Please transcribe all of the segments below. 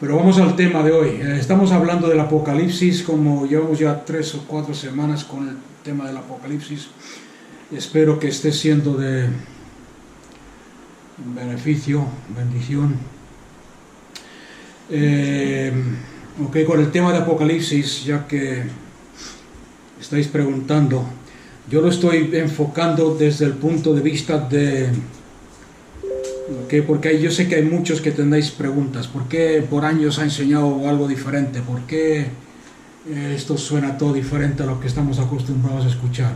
Pero vamos al tema de hoy. Estamos hablando del Apocalipsis, como llevamos ya 3 o 4 semanas con el tema del Apocalipsis. Espero que esté siendo de beneficio, bendición. Con el tema de Apocalipsis, ya que estáis preguntando, yo lo estoy enfocando desde el punto de vista de... porque yo sé que hay muchos que tendréis preguntas. ¿Por qué por años ha enseñado algo diferente? ¿Por qué esto suena todo diferente a lo que estamos acostumbrados a escuchar?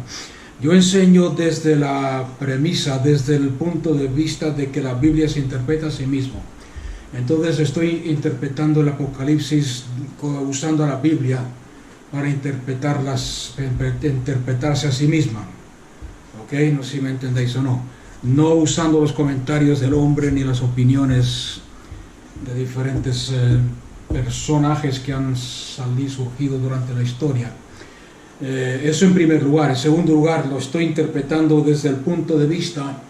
Yo enseño desde la premisa, desde el punto de vista de que la Biblia se interpreta a sí mismo. Entonces estoy interpretando el Apocalipsis usando la Biblia para interpretarse a sí misma. No sé si me entendéis o no. No usando los comentarios del hombre ni las opiniones de diferentes personajes que han surgido durante la historia. Eso en primer lugar. En segundo lugar, lo estoy interpretando desde el punto de vista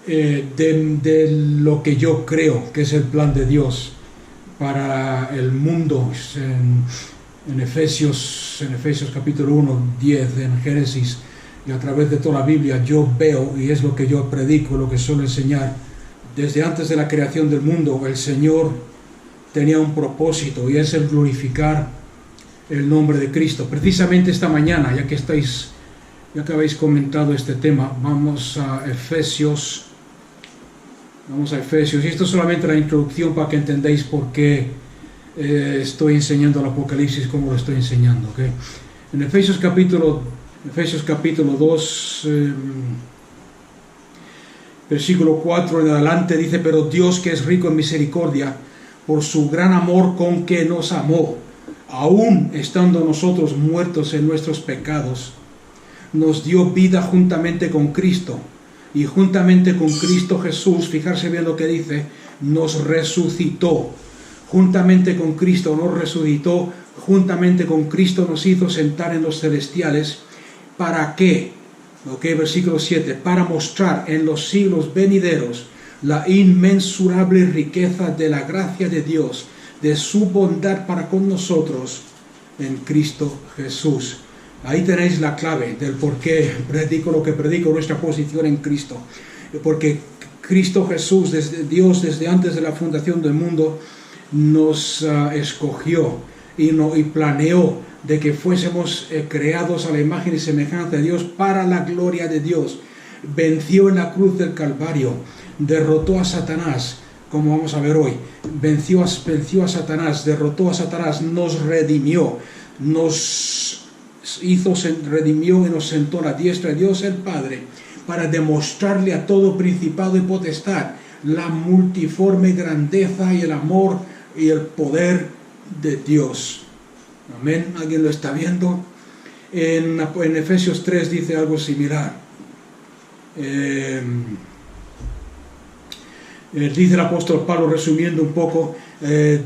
de lo que yo creo que es el plan de Dios para el mundo. En Efesios capítulo 1, 10, en Génesis, y a través de toda la Biblia yo veo, y es lo que yo predico, lo que suelo enseñar, desde antes de la creación del mundo, el Señor tenía un propósito, y es el glorificar el nombre de Cristo. Precisamente esta mañana, ya que habéis comentado este tema, vamos a Efesios, y esto es solamente la introducción para que entendáis por qué estoy enseñando el Apocalipsis como lo estoy enseñando. En Efesios capítulo 2, versículo 4 en adelante dice: pero Dios, que es rico en misericordia, por su gran amor con que nos amó, aún estando nosotros muertos en nuestros pecados, nos dio vida juntamente con Cristo, y juntamente con Cristo Jesús, fijarse bien lo que dice, nos resucitó. Juntamente con Cristo nos resucitó, juntamente con Cristo nos hizo sentar en los celestiales. ¿Para qué? Versículo 7. Para mostrar en los siglos venideros la inmensurable riqueza de la gracia de Dios, de su bondad para con nosotros en Cristo Jesús. Ahí tenéis la clave del por qué predico lo que predico, nuestra posición en Cristo. Porque Cristo Jesús, Dios desde antes de la fundación del mundo, nos escogió y planeó de que fuésemos creados a la imagen y semejanza de Dios para la gloria de Dios. Venció en la cruz del Calvario, derrotó a Satanás, como vamos a ver hoy, venció a Satanás, derrotó a Satanás, nos redimió, redimió y nos sentó a la diestra de Dios el Padre, para demostrarle a todo principado y potestad la multiforme grandeza y el amor y el poder de Dios. Amén. ¿Alguien lo está viendo? En Efesios 3 dice algo similar. Dice el apóstol Pablo, resumiendo un poco,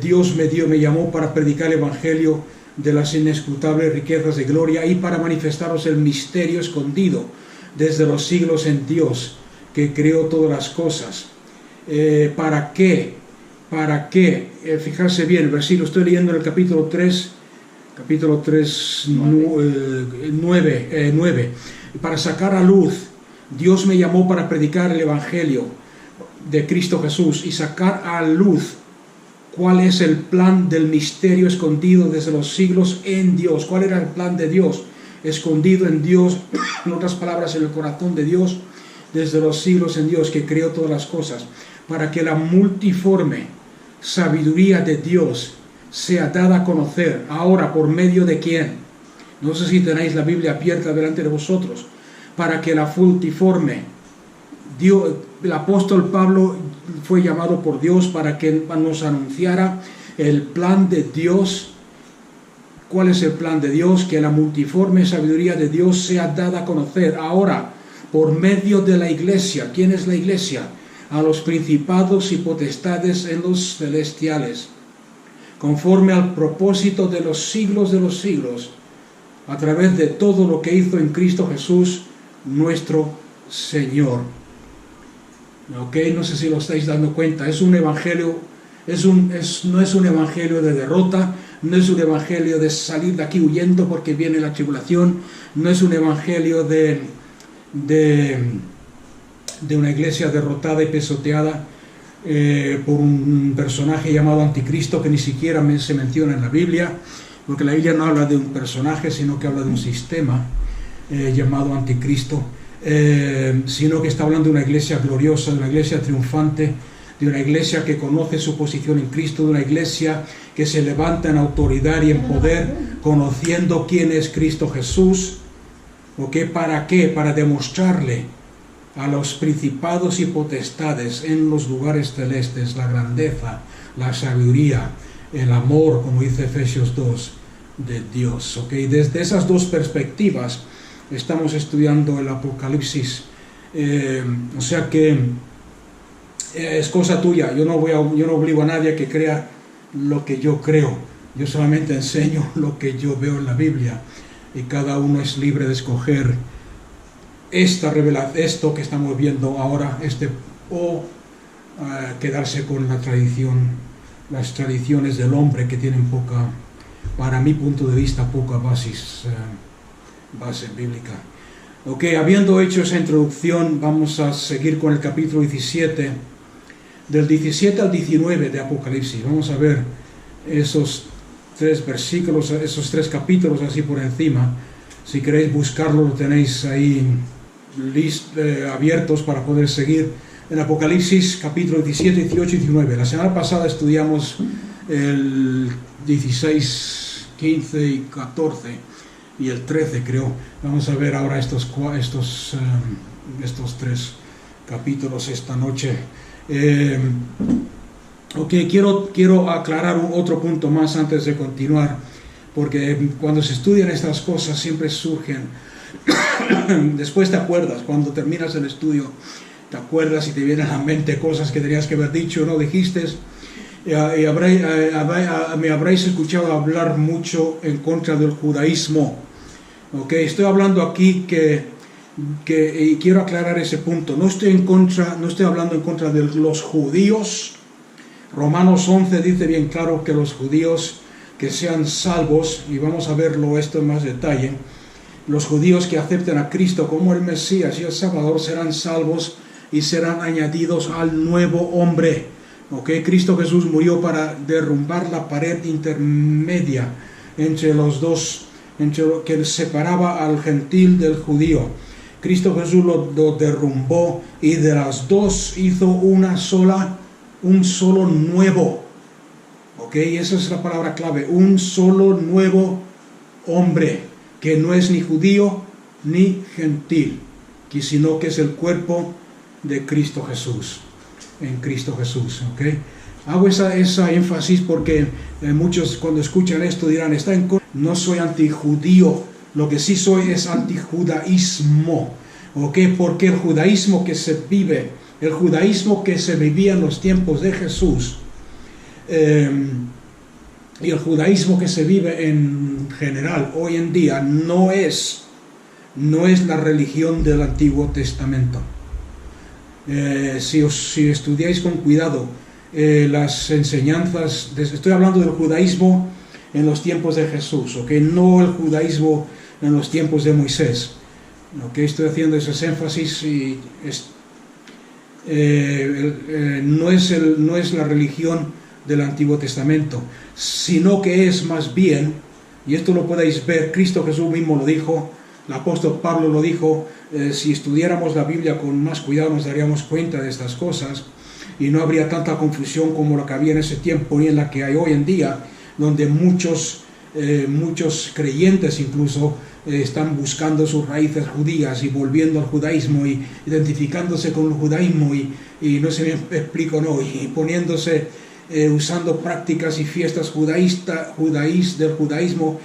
Dios me llamó para predicar el evangelio de las inescrutables riquezas de gloria y para manifestaros el misterio escondido desde los siglos en Dios, que creó todas las cosas. ¿Para qué? Fijarse bien, el versículo, estoy leyendo en el capítulo 3, 9. Para sacar a luz, Dios me llamó para predicar el evangelio de Cristo Jesús y sacar a luz cuál es el plan del misterio escondido desde los siglos en Dios. ¿Cuál era el plan de Dios? Escondido en Dios, en otras palabras, en el corazón de Dios, desde los siglos en Dios, que creó todas las cosas, para que la multiforme sabiduría de Dios sea dada a conocer. Ahora, ¿por medio de quién? No sé si tenéis la Biblia abierta delante de vosotros. Para que la multiforme, el apóstol Pablo fue llamado por Dios para que nos anunciara el plan de Dios. ¿Cuál es el plan de Dios? Que la multiforme sabiduría de Dios sea dada a conocer. Ahora, por medio de la iglesia. ¿Quién es la iglesia? A los principados y potestades en los celestiales, conforme al propósito de los siglos, a través de todo lo que hizo en Cristo Jesús, nuestro Señor. No sé si lo estáis dando cuenta. Es un evangelio No es un evangelio de derrota, no es un evangelio de salir de aquí huyendo porque viene la tribulación, no es un evangelio de una iglesia derrotada y pisoteada por un personaje llamado Anticristo que ni siquiera se menciona en la Biblia, porque la Biblia no habla de un personaje, sino que habla de un sistema llamado Anticristo, sino que está hablando de una iglesia gloriosa, de una iglesia triunfante, de una iglesia que conoce su posición en Cristo, de una iglesia que se levanta en autoridad y en poder, conociendo quién es Cristo Jesús. ¿Ok? ¿Para qué? Para demostrarle a los principados y potestades en los lugares celestes la grandeza, la sabiduría, el amor, como dice Efesios 2, de Dios. ¿Ok? Desde esas dos perspectivas estamos estudiando el Apocalipsis. O sea que es cosa tuya. Yo no obligo a nadie a que crea lo que yo creo. Yo solamente enseño lo que yo veo en la Biblia. Y cada uno es libre de escoger esta revelación, esto que estamos viendo ahora, o quedarse con la tradición, las tradiciones del hombre que tienen poca, para mi punto de vista, poca base bíblica. Ok, habiendo hecho esa introducción, vamos a seguir con el capítulo 17, del 17 al 19 de Apocalipsis. Vamos a ver esos 3 versículos, esos 3 capítulos así por encima. Si queréis buscarlo, lo tenéis ahí abiertos para poder seguir. En Apocalipsis capítulo 17, 18 y 19. La semana pasada estudiamos el 16, 15 y 14 y el 13, creo. Vamos a ver ahora estos 3 capítulos esta noche. Ok, quiero aclarar otro punto más antes de continuar, porque cuando se estudian estas cosas siempre surgen. Después te acuerdas, cuando terminas el estudio, te acuerdas y te vienen a la mente cosas que tenías que haber dicho, no dijiste. Me habréis escuchado hablar mucho en contra del judaísmo. Ok, estoy hablando aquí y quiero aclarar ese punto. No estoy hablando en contra de los judíos. Romanos 11 dice bien claro que los judíos que sean salvos, y vamos a verlo esto en más detalle, los judíos que acepten a Cristo como el Mesías y el Salvador serán salvos y serán añadidos al nuevo hombre. ¿Ok? Cristo Jesús murió para derrumbar la pared intermedia entre los dos, entre lo que separaba al gentil del judío. Cristo Jesús lo derrumbó y de las dos hizo un solo nuevo. ¿Ok? Esa es la palabra clave, un solo nuevo hombre, que no es ni judío ni gentil, sino que es el cuerpo de Cristo Jesús, en Cristo Jesús. ¿Ok? Hago esa énfasis porque muchos cuando escuchan esto dirán, no soy antijudío, lo que sí soy es antijudaísmo. ¿Ok? Porque el judaísmo que se vivía en los tiempos de Jesús, y el judaísmo que se vive en general hoy en día no es la religión del Antiguo Testamento. Si estudiáis con cuidado las enseñanzas, estoy hablando del judaísmo en los tiempos de Jesús, ¿okay? No el judaísmo en los tiempos de Moisés. ¿Okay? Estoy haciendo esos énfasis y no es la religión del Antiguo Testamento, sino que es más bien, y esto lo podéis ver, Cristo Jesús mismo lo dijo, el apóstol Pablo lo dijo, si estudiáramos la Biblia con más cuidado nos daríamos cuenta de estas cosas y no habría tanta confusión como la que había en ese tiempo y en la que hay hoy en día, donde muchos creyentes incluso están buscando sus raíces judías y volviendo al judaísmo y identificándose con el judaísmo y no sé si me explico, no, y poniéndose usando prácticas y fiestas del judaísmo,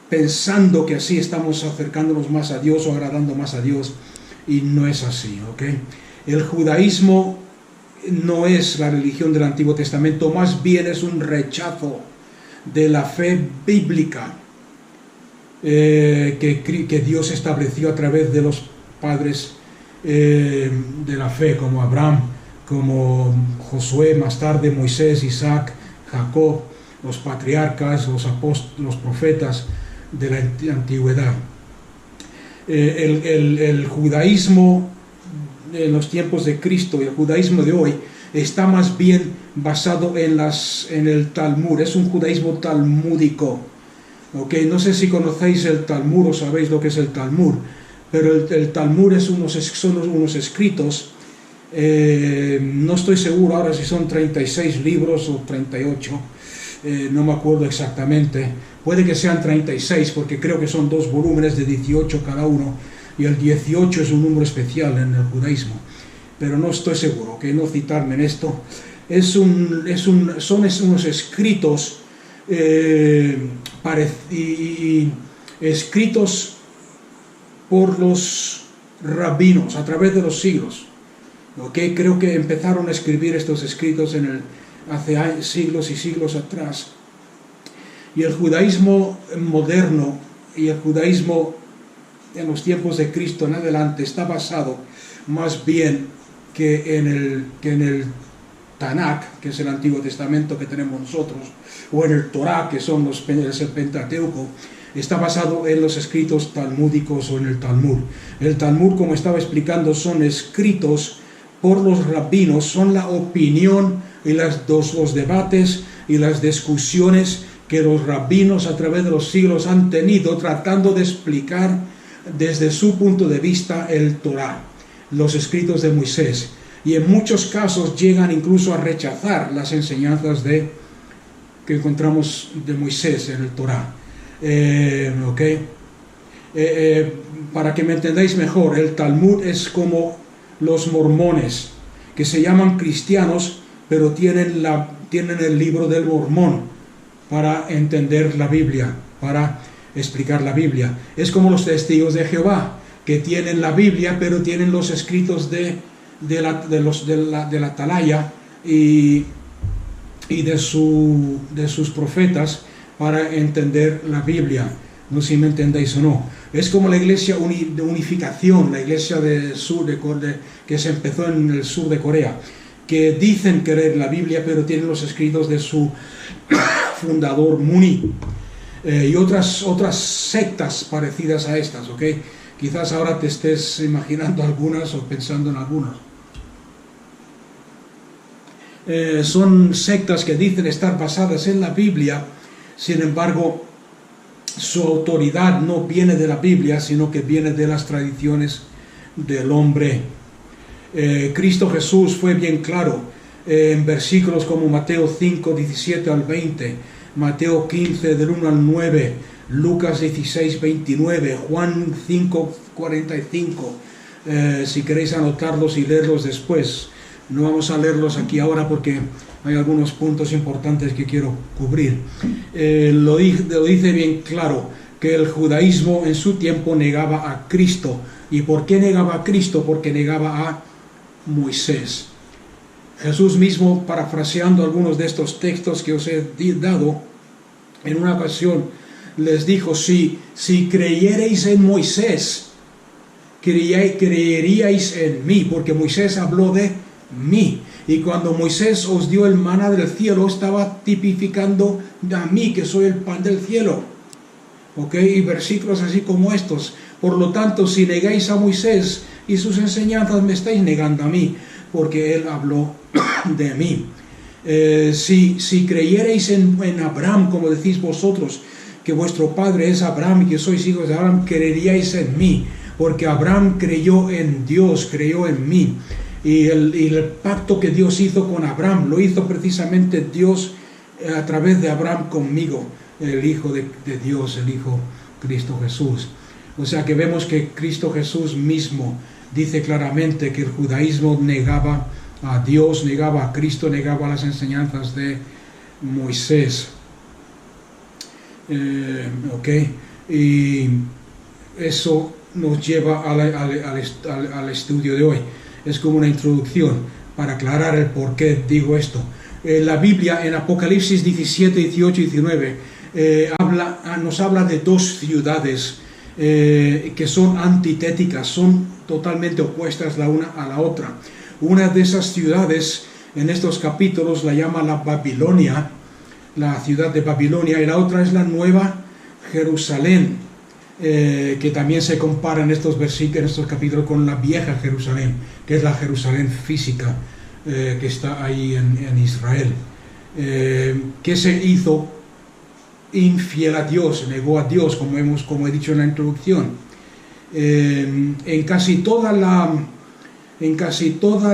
pensando que así estamos acercándonos más a Dios o agradando más a Dios, y no es así. ¿Ok? El judaísmo no es la religión del Antiguo Testamento, más bien es un rechazo de la fe bíblica que Dios estableció a través de los padres de la fe, como Abraham, como Josué, más tarde Moisés, Isaac, Jacob, los patriarcas, los apóstoles, los profetas de la antigüedad. El judaísmo en los tiempos de Cristo y el judaísmo de hoy está más bien basado en el Talmud. Es un judaísmo talmúdico. Okay, no sé si conocéis el Talmud o sabéis lo que es el Talmud, pero el Talmud son unos escritos, no estoy seguro ahora si son 36 libros o 38, no me acuerdo exactamente, puede que sean 36 porque creo que son 2 volúmenes de 18 cada uno, y el 18 es un número especial en el judaísmo, pero no estoy seguro, que no citarme en esto. Son unos escritos escritos por los rabinos a través de los siglos. ¿Okay? Creo que empezaron a escribir estos escritos hace siglos y siglos atrás. Y el judaísmo moderno y el judaísmo en los tiempos de Cristo en adelante está basado más bien que en el Tanakh, que es el Antiguo Testamento que tenemos nosotros, o en el Torah, que son el Pentateuco, está basado en los escritos talmúdicos o en el Talmud. El Talmud, como estaba explicando, son escritos por los rabinos, son la opinión y los debates y las discusiones que los rabinos a través de los siglos han tenido tratando de explicar desde su punto de vista el Torah, los escritos de Moisés. Y en muchos casos llegan incluso a rechazar las enseñanzas que encontramos de Moisés en el Torah. Para que me entendáis mejor, el Talmud es como los mormones, que se llaman cristianos, pero tienen el libro del Mormón para entender la Biblia, para explicar la Biblia. Es como los testigos de Jehová, que tienen la Biblia, pero tienen los escritos de la atalaya y de sus profetas para entender la Biblia. No sé si me entendéis o no. Es como la iglesia de unificación, la iglesia que se empezó en el sur de Corea, que dicen querer la Biblia, pero tienen los escritos de su fundador Muni, y otras sectas parecidas a estas, ¿ok? Quizás ahora te estés imaginando algunas o pensando en algunas. Son sectas que dicen estar basadas en la Biblia, sin embargo, su autoridad no viene de la Biblia, sino que viene de las tradiciones del hombre. Cristo Jesús fue bien claro en versículos como Mateo 5, 17 al 20, Mateo 15, del 1 al 9, Lucas 16, 29, Juan 5, 45, si queréis anotarlos y leerlos después. No vamos a leerlos aquí ahora porque hay algunos puntos importantes que quiero cubrir. Lo dice bien claro que el judaísmo en su tiempo negaba a Cristo. ¿Y por qué negaba a Cristo? Porque negaba a Moisés. Jesús mismo, parafraseando algunos de estos textos que os he dado, en una ocasión les dijo: si creyereis en Moisés, creeríais en mí, porque Moisés habló de mí. Y cuando Moisés os dio el maná del cielo, estaba tipificando a mí, que soy el pan del cielo. Y versículos así como estos. Por lo tanto, si negáis a Moisés y sus enseñanzas, me estáis negando a mí, porque él habló de mí. Si creyereis en Abraham, como decís vosotros, que vuestro padre es Abraham y que sois hijos de Abraham, creeríais en mí, porque Abraham creyó en Dios, creyó en mí. Y el pacto que Dios hizo con Abraham, lo hizo precisamente Dios a través de Abraham conmigo, el Hijo de Dios, el Hijo Cristo Jesús. O sea que vemos que Cristo Jesús mismo dice claramente que el judaísmo negaba a Dios, negaba a Cristo, negaba las enseñanzas de Moisés. Y eso nos lleva al estudio de hoy. Es como una introducción para aclarar el por qué digo esto. La Biblia en Apocalipsis 17, 18 y 19 nos habla de dos ciudades que son antitéticas, son totalmente opuestas la una a la otra. Una de esas ciudades en estos capítulos la llama la Babilonia, la ciudad de Babilonia, y la otra es la Nueva Jerusalén, que también se compara en estos versículos, en estos capítulos, con la vieja Jerusalén, que es la Jerusalén física que está ahí en Israel, que se hizo infiel a Dios, negó a Dios, como he dicho en la introducción. En casi todos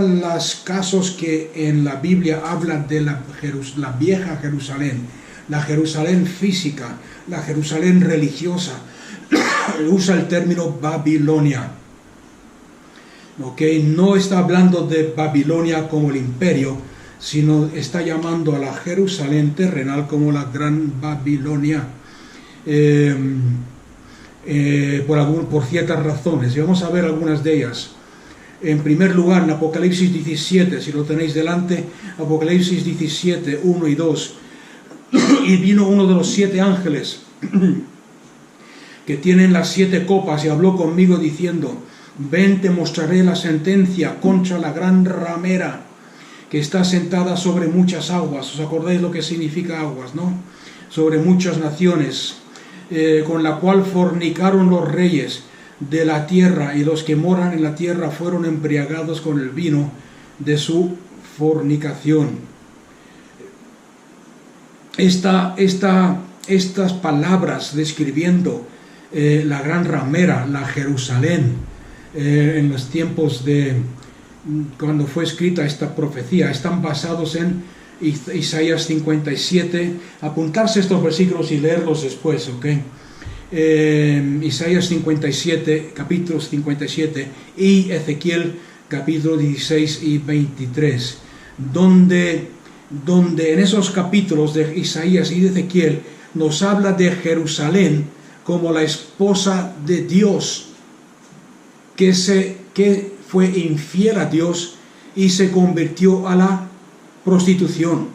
los casos que en la Biblia hablan de la vieja Jerusalén, la Jerusalén física, la Jerusalén religiosa, usa el término Babilonia. No está hablando de Babilonia como el imperio, sino está llamando a la Jerusalén terrenal como la Gran Babilonia, por ciertas razones, y vamos a ver algunas de ellas. En primer lugar, en Apocalipsis 17, si lo tenéis delante, Apocalipsis 17, 1 y 2, y vino uno de los 7 ángeles que tienen las 7 copas y habló conmigo diciendo: ven, te mostraré la sentencia contra la gran ramera que está sentada sobre muchas aguas. ¿Os acordáis lo que significa aguas, no? Sobre muchas naciones, con la cual fornicaron los reyes de la tierra, y los que moran en la tierra fueron embriagados con el vino de su fornicación. Estas palabras describiendo la gran ramera, la Jerusalén, en los tiempos de cuando fue escrita esta profecía, están basados en Isaías 57. Apuntarse estos versículos y leerlos después, ¿ok? Isaías 57, capítulos 57, y Ezequiel capítulo 16 y 23, donde en esos capítulos de Isaías y de Ezequiel nos habla de Jerusalén como la esposa de Dios, que fue infiel a Dios y se convirtió a la prostitución.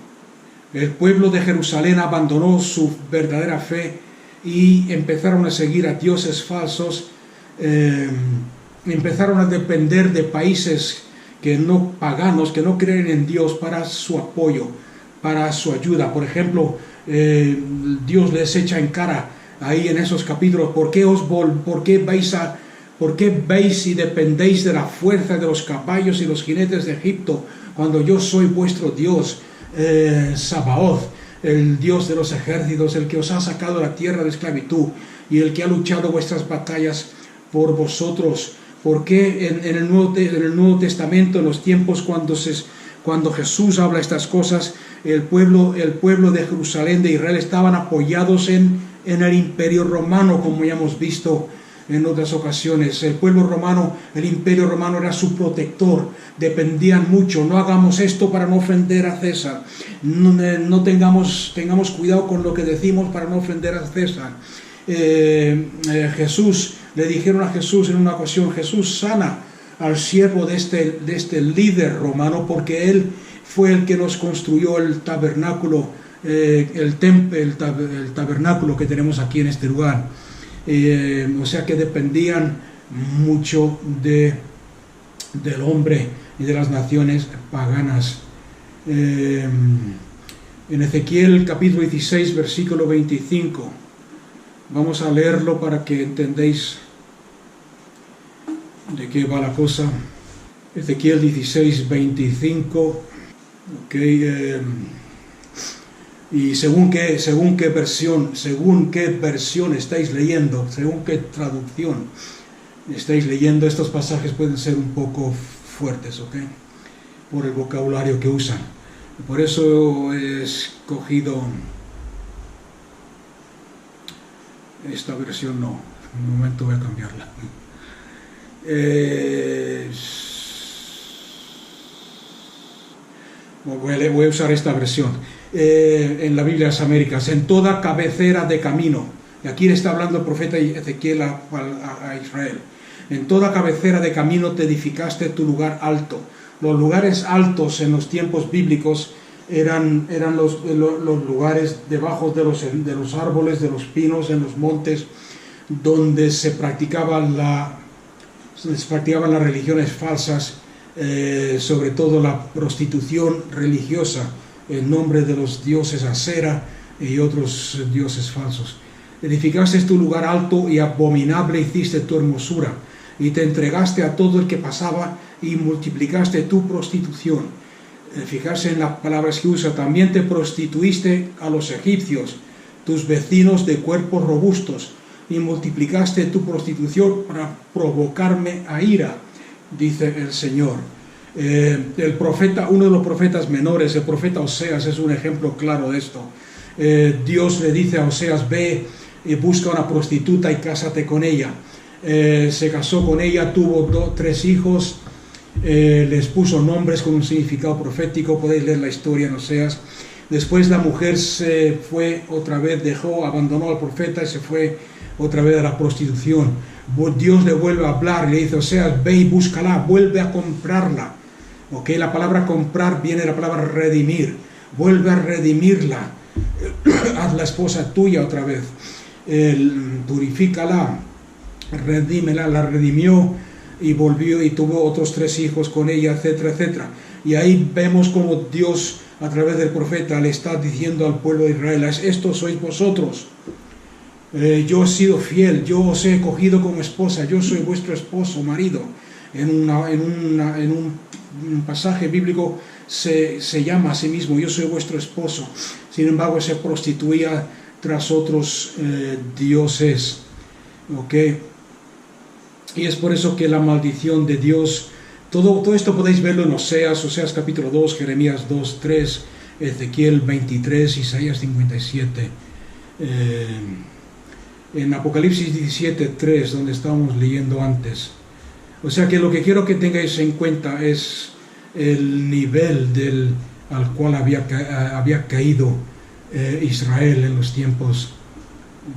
El pueblo de Jerusalén abandonó su verdadera fe y empezaron a seguir a dioses falsos, empezaron a depender de países paganos que no creen en Dios para su apoyo, para su ayuda. Por ejemplo, Dios les echa en cara ahí en esos capítulos: ¿por qué veis y dependéis de la fuerza de los caballos y los jinetes de Egipto, cuando yo soy vuestro Dios, Sabaoth, el Dios de los ejércitos, el que os ha sacado de la tierra de esclavitud y el que ha luchado vuestras batallas por vosotros? ¿Por qué en el Nuevo Testamento, en los tiempos cuando Jesús habla estas cosas, el pueblo de Jerusalén, de Israel, estaban apoyados en el imperio romano, como ya hemos visto en otras ocasiones? El pueblo romano, el imperio romano era su protector, dependían mucho. No hagamos esto para no ofender a César, no tengamos cuidado con lo que decimos para no ofender a César. Le dijeron a Jesús en una ocasión: Jesús, sana al siervo de este líder romano, porque él fue el que nos construyó el tabernáculo, el tabernáculo que tenemos aquí en este lugar. O sea que dependían mucho del hombre y de las naciones paganas. En Ezequiel capítulo 16, versículo 25, vamos a leerlo para que entendáis de qué va la cosa. Ezequiel 16, 25. Y según qué versión estáis leyendo, según qué traducción estáis leyendo, estos pasajes pueden ser un poco fuertes, por el vocabulario que usan. Por eso he escogido esta versión. No, en un momento voy a cambiarla. Voy a usar esta versión. En la Biblia de las Américas: en toda cabecera de camino. Y aquí le está hablando el profeta Ezequiel a Israel. En toda cabecera de camino te edificaste tu lugar alto. Los lugares altos en los tiempos bíblicos eran los lugares debajo de los árboles, de los pinos, en los montes, donde se practicaban las religiones falsas, sobre todo la prostitución religiosa en nombre de los dioses Asera y otros dioses falsos. Edificaste tu lugar alto y abominable hiciste tu hermosura, y te entregaste a todo el que pasaba y multiplicaste tu prostitución. Fijarse en las palabras que usa. También te prostituiste a los egipcios, tus vecinos de cuerpos robustos, y multiplicaste tu prostitución para provocarme a ira, dice el Señor. El profeta, uno de los profetas menores, el profeta Oseas, es un ejemplo claro de esto. Dios le dice a Oseas: ve y busca una prostituta y cásate con ella. Se casó con ella, tuvo 3 hijos, les puso nombres con un significado profético. Podéis leer la historia en Oseas. Después la mujer se fue otra vez, abandonó al profeta y se fue otra vez a la prostitución. Dios le vuelve a hablar y le dice: Oseas, ve y búscala, vuelve a comprarla. La palabra comprar viene de la palabra redimir. Vuelve a redimirla, hazla esposa tuya otra vez, purifícala, redímela. La redimió y volvió y tuvo otros 3 hijos con ella, etcétera, etcétera. Y ahí vemos como Dios, a través del profeta, le está diciendo al pueblo de Israel: esto sois vosotros. Yo he sido fiel, yo os he cogido como esposa, yo soy vuestro esposo, marido. En un pasaje bíblico se llama a sí mismo: yo soy vuestro esposo. Sin embargo, se prostituía tras otros dioses. Y es por eso que la maldición de Dios, todo esto podéis verlo en Oseas capítulo 2, Jeremías 2, 3, Ezequiel 23, Isaías 57, en Apocalipsis 17, 3, donde estábamos leyendo antes. O sea que lo que quiero que tengáis en cuenta es el nivel al cual había caído Israel en los tiempos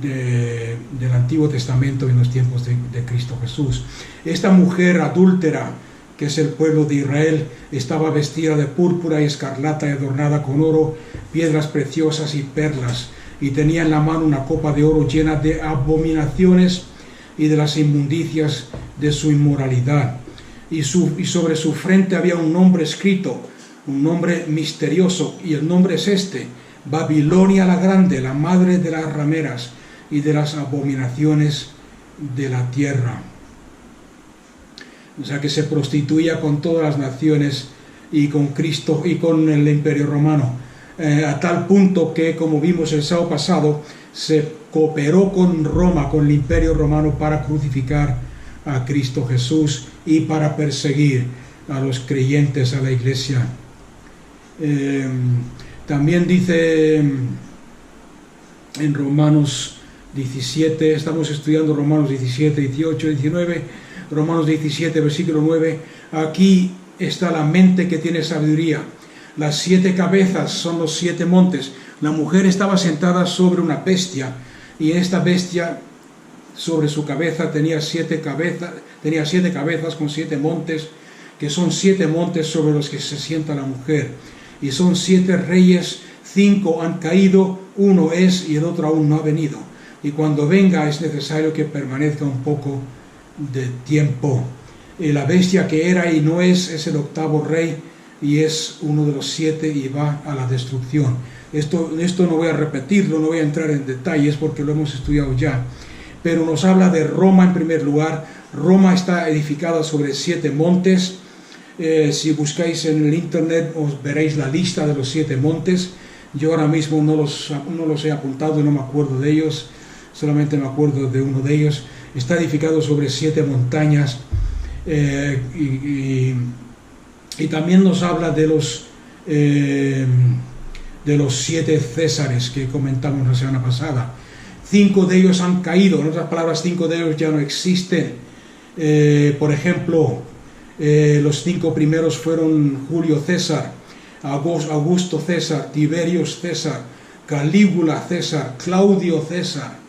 del Antiguo Testamento y en los tiempos de Cristo Jesús. Esta mujer adúltera, que es el pueblo de Israel, estaba vestida de púrpura y escarlata y adornada con oro, piedras preciosas y perlas, y tenía en la mano una copa de oro llena de abominaciones y de las inmundicias de su inmoralidad. Y sobre su frente había un nombre escrito, un nombre misterioso, y el nombre es este: Babilonia la Grande, la madre de las rameras y de las abominaciones de la tierra. O sea que se prostituía con todas las naciones y con Cristo y con el Imperio Romano, a tal punto que, como vimos el sábado pasado, se cooperó con Roma, con el Imperio Romano, para crucificar a Cristo Jesús y para perseguir a los creyentes, a la iglesia. También dice en Romanos 17, estamos estudiando Romanos 17, 18, 19, Romanos 17, versículo 9, aquí está la mente que tiene sabiduría. Las 7 cabezas son los 7 montes. La mujer estaba sentada sobre una bestia, y esta bestia sobre su cabeza tenía 7 cabezas con 7 montes, que son 7 montes sobre los que se sienta la mujer. Y son 7 reyes, 5 han caído, 1 es y el otro aún no ha venido. Y cuando venga es necesario que permanezca un poco de tiempo. La bestia que era y no es el 8º rey, y es uno de los 7 y va a la destrucción. Esto no voy a repetirlo, no voy a entrar en detalles porque lo hemos estudiado ya. Pero nos habla de Roma en primer lugar. Roma está edificada sobre 7 montes. Si buscáis en el internet os veréis la lista de los 7 montes. Yo ahora mismo no los he apuntado y no me acuerdo de ellos, solamente me acuerdo de uno de ellos. Está edificado sobre 7 montañas, y también nos habla de los 7 Césares que comentamos la semana pasada. 5 de ellos han caído, en otras palabras, 5 de ellos ya no existen. Por ejemplo, los 5 primeros fueron Julio César, Augusto César, Tiberius César, Calígula César, Claudio César.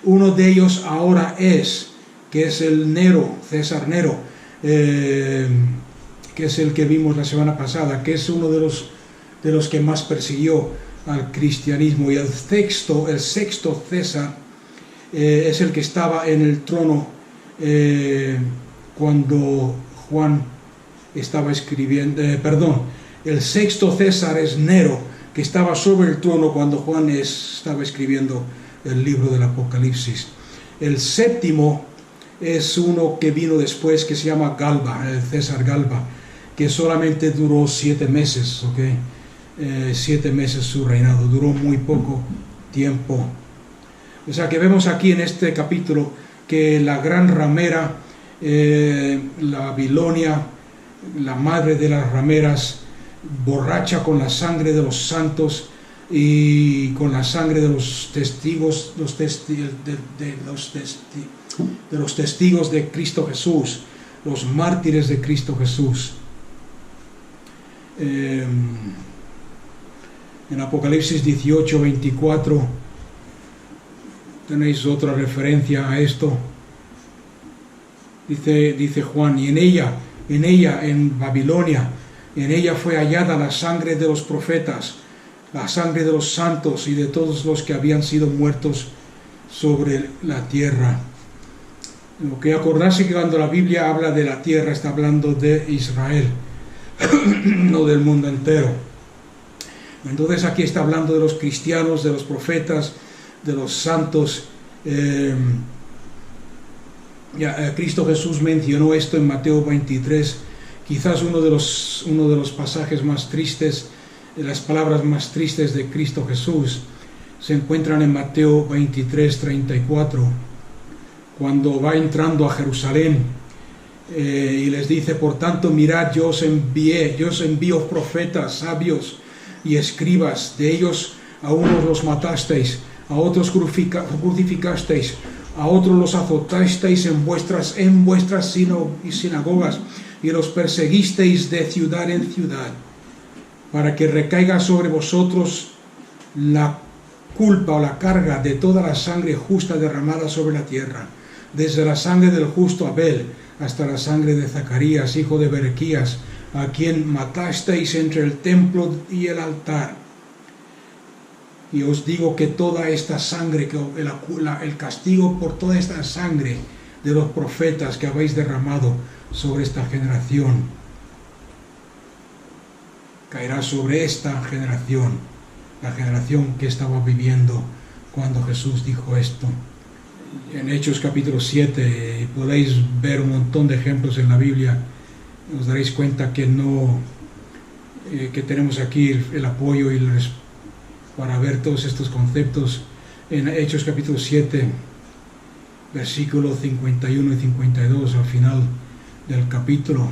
Uno de ellos ahora que es el Nero, César Nero, que es el que vimos la semana pasada, que es uno de los que más persiguió al cristianismo. Y el sexto César es el que estaba en el trono cuando Juan estaba escribiendo, el sexto César es Nero, que estaba sobre el trono cuando Juan estaba escribiendo el libro del Apocalipsis. El séptimo es uno que vino después, que se llama Galba, el César Galba, que solamente duró 7 meses, ¿ok? 7 meses su reinado, duró muy poco tiempo. O sea que vemos aquí en este capítulo que la gran ramera, la Babilonia, la madre de las rameras, borracha con la sangre de los santos y con la sangre de los testigos, de los testigos de Cristo Jesús, los mártires de Cristo Jesús. En Apocalipsis 18, 24 tenéis otra referencia a esto. Dice Juan, y en ella, en Babilonia, en ella fue hallada la sangre de los profetas, la sangre de los santos y de todos los que habían sido muertos sobre la tierra. Lo que acordarse que cuando la Biblia habla de la tierra está hablando de Israel, no del mundo entero. Entonces aquí está hablando de los cristianos, de los profetas, de los santos. Cristo Jesús mencionó esto en Mateo 23, quizás uno de los pasajes más tristes, las palabras más tristes de Cristo Jesús se encuentran en Mateo 23, 34, cuando va entrando a Jerusalén y les dice, por tanto, mirad, yo os envío profetas, sabios y escribas, de ellos a unos los matasteis, a otros crucificasteis, a otros los azotasteis en vuestras sinagogas y los perseguisteis de ciudad en ciudad, para que recaiga sobre vosotros la culpa o la carga de toda la sangre justa derramada sobre la tierra, desde la sangre del justo Abel hasta la sangre de Zacarías, hijo de Berequías, a quien matasteis entre el templo y el altar. Y os digo que toda esta sangre, que el castigo por toda esta sangre de los profetas que habéis derramado sobre esta generación, caerá sobre esta generación, la generación que estaba viviendo cuando Jesús dijo esto. En Hechos capítulo 7 podéis ver un montón de ejemplos en la Biblia. Os daréis cuenta que que tenemos aquí el apoyo para ver todos estos conceptos en Hechos capítulo 7, versículos 51 y 52 al final del capítulo.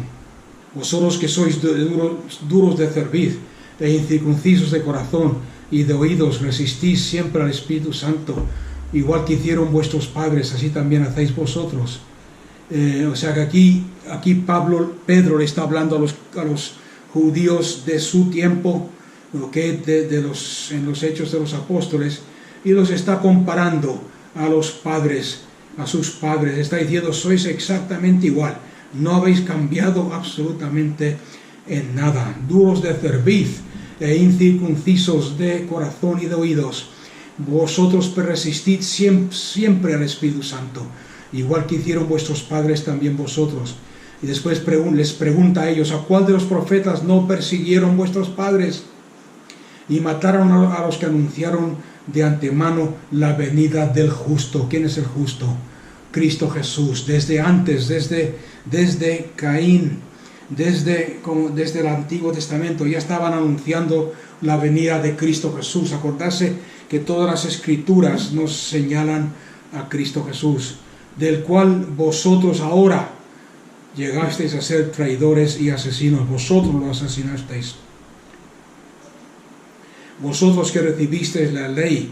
Vosotros que sois duros de cerviz e incircuncisos de corazón y de oídos, resistís siempre al Espíritu Santo, igual que hicieron vuestros padres, así también hacéis vosotros. O sea que aquí Pedro le está hablando a los judíos de su tiempo, en los Hechos de los Apóstoles, y los está comparando a los padres, a sus padres. Está diciendo, sois exactamente igual, no habéis cambiado absolutamente en nada, duros de cerviz e incircuncisos de corazón y de oídos. Vosotros resistid siempre al Espíritu Santo, igual que hicieron vuestros padres también vosotros. Y después les pregunta a ellos, ¿a cuál de los profetas no persiguieron vuestros padres? Y mataron a los que anunciaron de antemano la venida del justo. ¿Quién es el justo? Cristo Jesús. Desde antes, desde Caín, desde el Antiguo Testamento, ya estaban anunciando la venida de Cristo Jesús. Acordarse que todas las Escrituras nos señalan a Cristo Jesús, del cual vosotros ahora llegasteis a ser traidores y asesinos. Vosotros lo asesinasteis. Vosotros que recibisteis la ley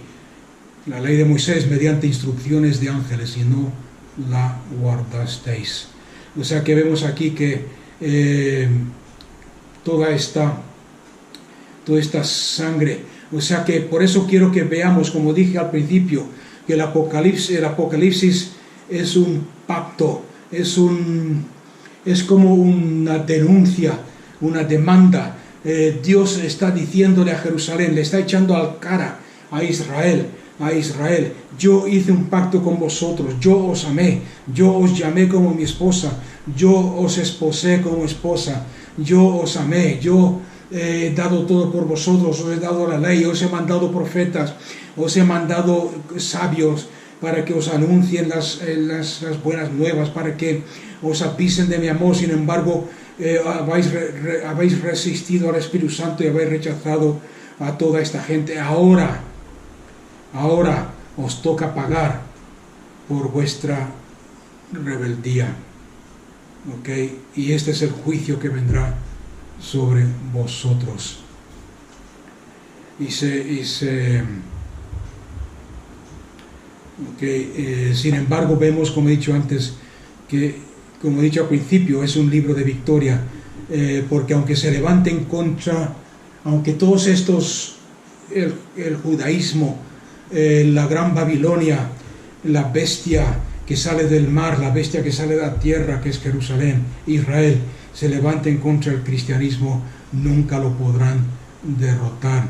de Moisés mediante instrucciones de ángeles y no la guardasteis. O sea que vemos aquí que toda esta sangre, o sea que por eso quiero que veamos, como dije al principio, que el Apocalipsis es un pacto, es como una denuncia, una demanda. Dios está diciéndole a Jerusalén, le está echando al cara a Israel, yo hice un pacto con vosotros, yo os amé, yo os llamé como mi esposa, yo os esposé como esposa, yo os amé, yo he dado todo por vosotros, os he dado la ley, os he mandado profetas, os he mandado sabios para que os anuncien las buenas nuevas, para que os avisen de mi amor. Sin embargo, habéis resistido al Espíritu Santo y habéis rechazado a toda esta gente. Ahora os toca pagar por vuestra rebeldía. ¿Okay? Y este es el juicio que vendrá sobre vosotros. Sin embargo, vemos, como he dicho antes, que, como he dicho al principio, es un libro de victoria, porque aunque se levanten contra, aunque todos estos, el judaísmo, la gran Babilonia, la bestia que sale del mar, la bestia que sale de la tierra, que es Jerusalén, Israel, se levanten contra el cristianismo, nunca lo podrán derrotar.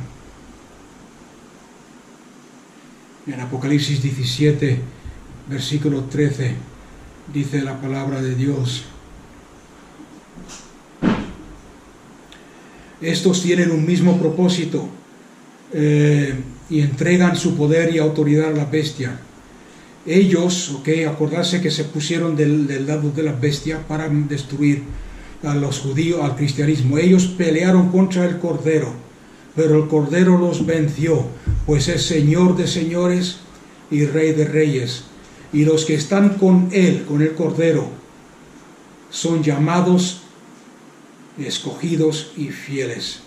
En Apocalipsis 17, versículo 13, dice la palabra de Dios: estos tienen un mismo propósito y entregan su poder y autoridad a la bestia. Ellos, acordarse que se pusieron del lado de la bestia para destruir a los judíos, al cristianismo. Ellos pelearon contra el Cordero, pero el Cordero los venció, pues es Señor de señores y Rey de reyes. Y los que están con él, con el Cordero, son llamados, escogidos y fieles.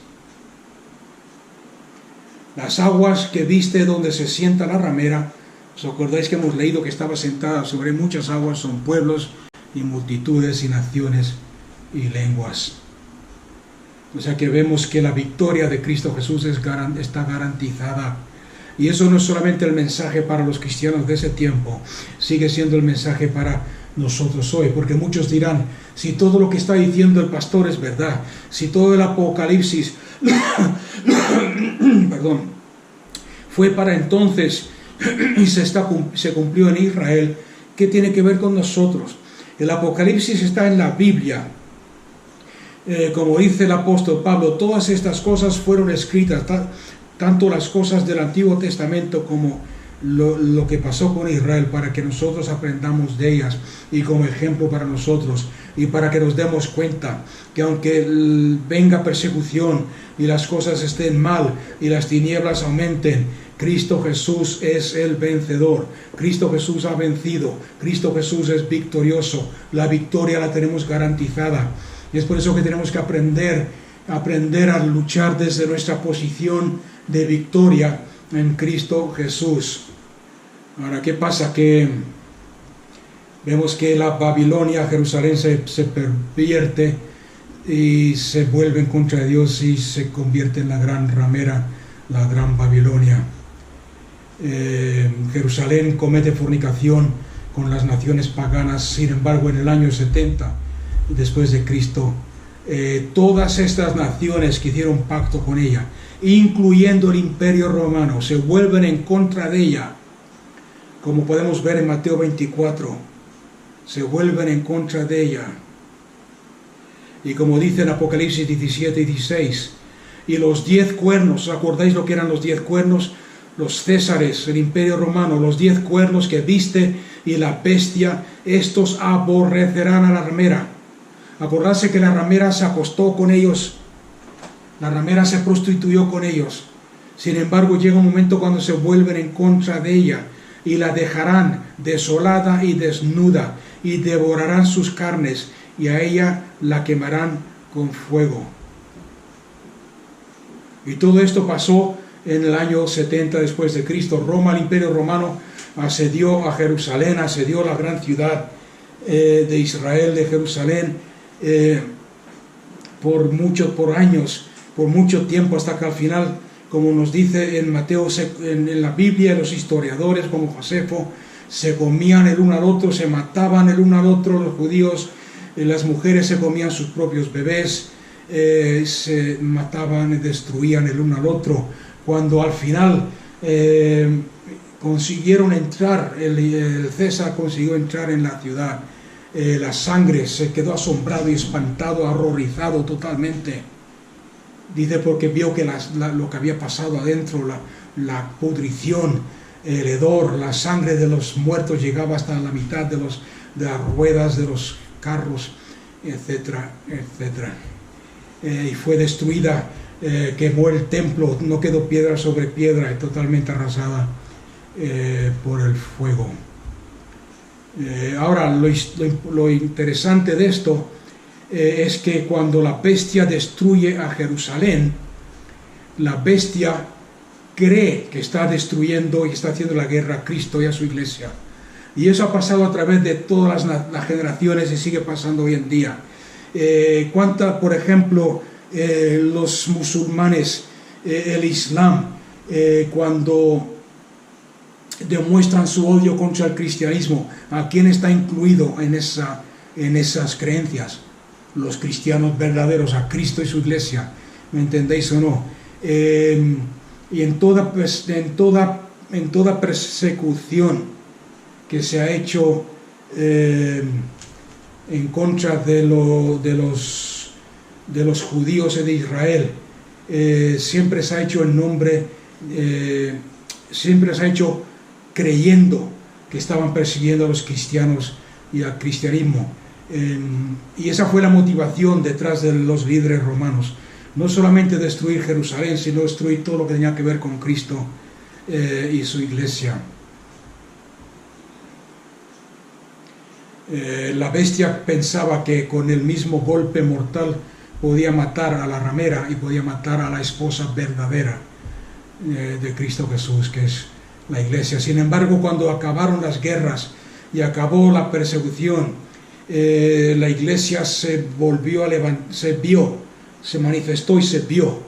Las aguas que viste donde se sienta la ramera, ¿os acordáis que hemos leído que estaba sentada sobre muchas aguas? Son pueblos y multitudes y naciones y lenguas. O sea que vemos que la victoria de Cristo Jesús está garantizada. Y eso no es solamente el mensaje para los cristianos de ese tiempo, sigue siendo el mensaje para nosotros hoy, porque muchos dirán, si todo lo que está diciendo el pastor es verdad, si todo el Apocalipsis fue para entonces y se cumplió en Israel, ¿qué tiene que ver con nosotros? El Apocalipsis está en la Biblia. Como dice el apóstol Pablo, todas estas cosas fueron escritas, tanto las cosas del Antiguo Testamento como lo que pasó con Israel, para que nosotros aprendamos de ellas y como ejemplo para nosotros, y para que nos demos cuenta que aunque venga persecución y las cosas estén mal y las tinieblas aumenten, Cristo Jesús es el vencedor. Cristo Jesús ha vencido. Cristo Jesús es victorioso. La victoria la tenemos garantizada. Y es por eso que tenemos que aprender a luchar desde nuestra posición de victoria en Cristo Jesús. Ahora, ¿qué pasa? Que vemos que la Babilonia, Jerusalén, se pervierte y se vuelve en contra de Dios y se convierte en la gran ramera, la gran Babilonia. Jerusalén comete fornicación con las naciones paganas. Sin embargo, en el año 70 después de Cristo, todas estas naciones que hicieron pacto con ella, incluyendo el Imperio Romano, se vuelven en contra de ella, como podemos ver en Mateo 24, se vuelven en contra de ella. Y como dice en Apocalipsis 17 y 16, y los 10 cuernos, ¿os acordáis lo que eran los 10 cuernos? Los césares, el Imperio Romano, los 10 cuernos que viste y la bestia, estos aborrecerán a la ramera. Acordarse que la ramera se acostó con ellos, la ramera se prostituyó con ellos. Sin embargo, llega un momento cuando se vuelven en contra de ella y la dejarán desolada y desnuda y devorarán sus carnes y a ella la quemarán con fuego. Y todo esto pasó en el año 70 después de Cristo. Roma, el Imperio Romano, asedió a Jerusalén, asedió la gran ciudad de Israel, de Jerusalén, por años, por mucho tiempo, hasta que al final, como nos dice en Mateo, en la Biblia, los historiadores como Josefo, se comían el uno al otro, se mataban el uno al otro, los judíos, las mujeres se comían sus propios bebés, se mataban y destruían el uno al otro. Cuando al final consiguieron entrar, el César consiguió entrar en la ciudad, la sangre, se quedó asombrado y espantado, horrorizado totalmente. Dice porque vio que lo que había pasado adentro, la pudrición, el hedor, la sangre de los muertos llegaba hasta la mitad de las ruedas de los carros, etcétera, etcétera. Y fue destruida, quemó el templo, no quedó piedra sobre piedra, y totalmente arrasada por el fuego. Ahora, lo interesante de esto es que cuando la bestia destruye a Jerusalén, la bestia cree que está destruyendo y está haciendo la guerra a Cristo y a su iglesia. Y eso ha pasado a través de todas las generaciones y sigue pasando hoy en día. Por ejemplo, los musulmanes, el Islam, cuando demuestran su odio contra el cristianismo, ¿a quién está incluido en esas creencias? Los cristianos verdaderos, a Cristo y su iglesia. ¿Me entendéis o no? Y en toda persecución que se ha hecho en contra de los judíos de Israel, siempre se ha hecho en nombre, siempre se ha hecho creyendo que estaban persiguiendo a los cristianos y al cristianismo. Y esa fue la motivación detrás de los líderes romanos. No solamente destruir Jerusalén, sino destruir todo lo que tenía que ver con Cristo y su iglesia. La bestia pensaba que con el mismo golpe mortal podía matar a la ramera y podía matar a la esposa verdadera de Cristo Jesús, que es la iglesia. Sin embargo, cuando acabaron las guerras y acabó la persecución, la iglesia se volvió a levantar, se manifestó y se vio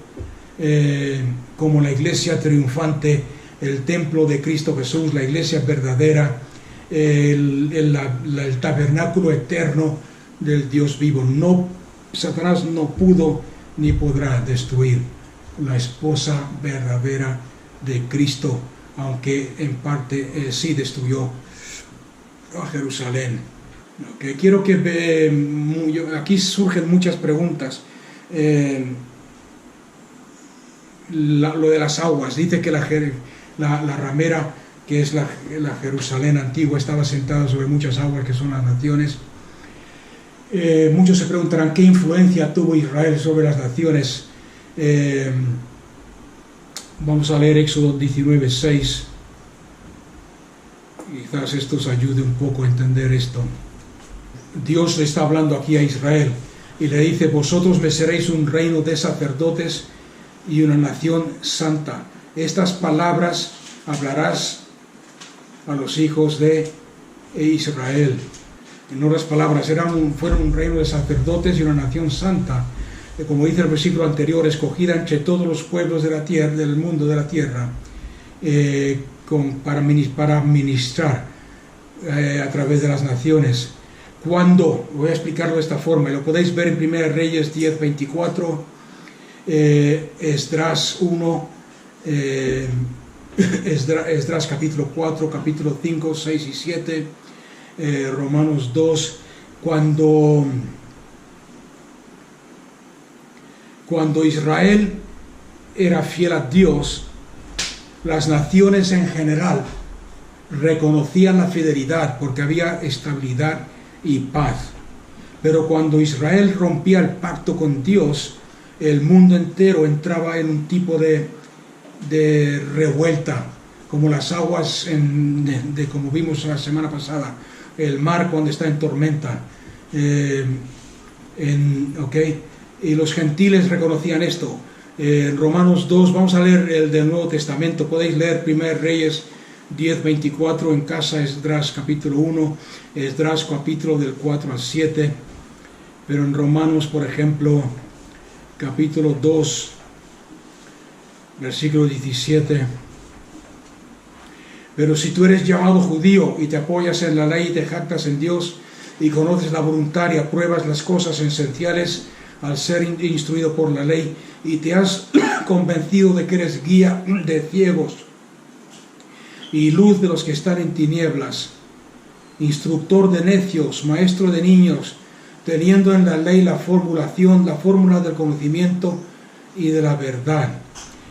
como la iglesia triunfante, el templo de Cristo Jesús, la iglesia verdadera, el tabernáculo eterno del Dios vivo. Satanás no pudo ni podrá destruir la esposa verdadera de Cristo, aunque en parte sí destruyó a Jerusalén. Okay, quiero que aquí surgen muchas preguntas. Lo de las aguas, dice que la ramera, que es la Jerusalén antigua, estaba sentada sobre muchas aguas, que son las naciones. Muchos se preguntarán qué influencia tuvo Israel sobre las naciones. Vamos a leer Éxodo 19:6. Quizás esto os ayude un poco a entender esto. Dios le está hablando aquí a Israel y le dice: vosotros me seréis un reino de sacerdotes y una nación santa. Estas palabras hablarás a los hijos de Israel. En otras palabras, fueron un reino de sacerdotes y una nación santa. Como dice el versículo anterior, escogida entre todos los pueblos de la tierra, del mundo de la tierra, para ministrar a través de las naciones. Cuando, voy a explicarlo de esta forma, y lo podéis ver en 1 Reyes 10:24, Esdras 1, Esdras capítulo 4, capítulo 5, 6 y 7, Romanos 2, cuando Israel era fiel a Dios, las naciones en general reconocían la fidelidad porque había estabilidad y paz. Pero cuando Israel rompía el pacto con Dios, el mundo entero entraba en un tipo de revuelta, como las aguas como vimos la semana pasada, el mar cuando está en tormenta. Y los gentiles reconocían esto. En Romanos 2, vamos a leer el del Nuevo Testamento, podéis leer 1 Reyes 10:24 en casa, Esdras capítulo 1, Esdras capítulo del 4 al 7, pero en Romanos, por ejemplo, capítulo 2, versículo 17. Pero si tú eres llamado judío y te apoyas en la ley y te jactas en Dios y conoces la voluntad y apruebas las cosas esenciales al ser instruido por la ley y te has convencido de que eres guía de ciegos y luz de los que están en tinieblas, instructor de necios, maestro de niños, teniendo en la ley la fórmula del conocimiento y de la verdad.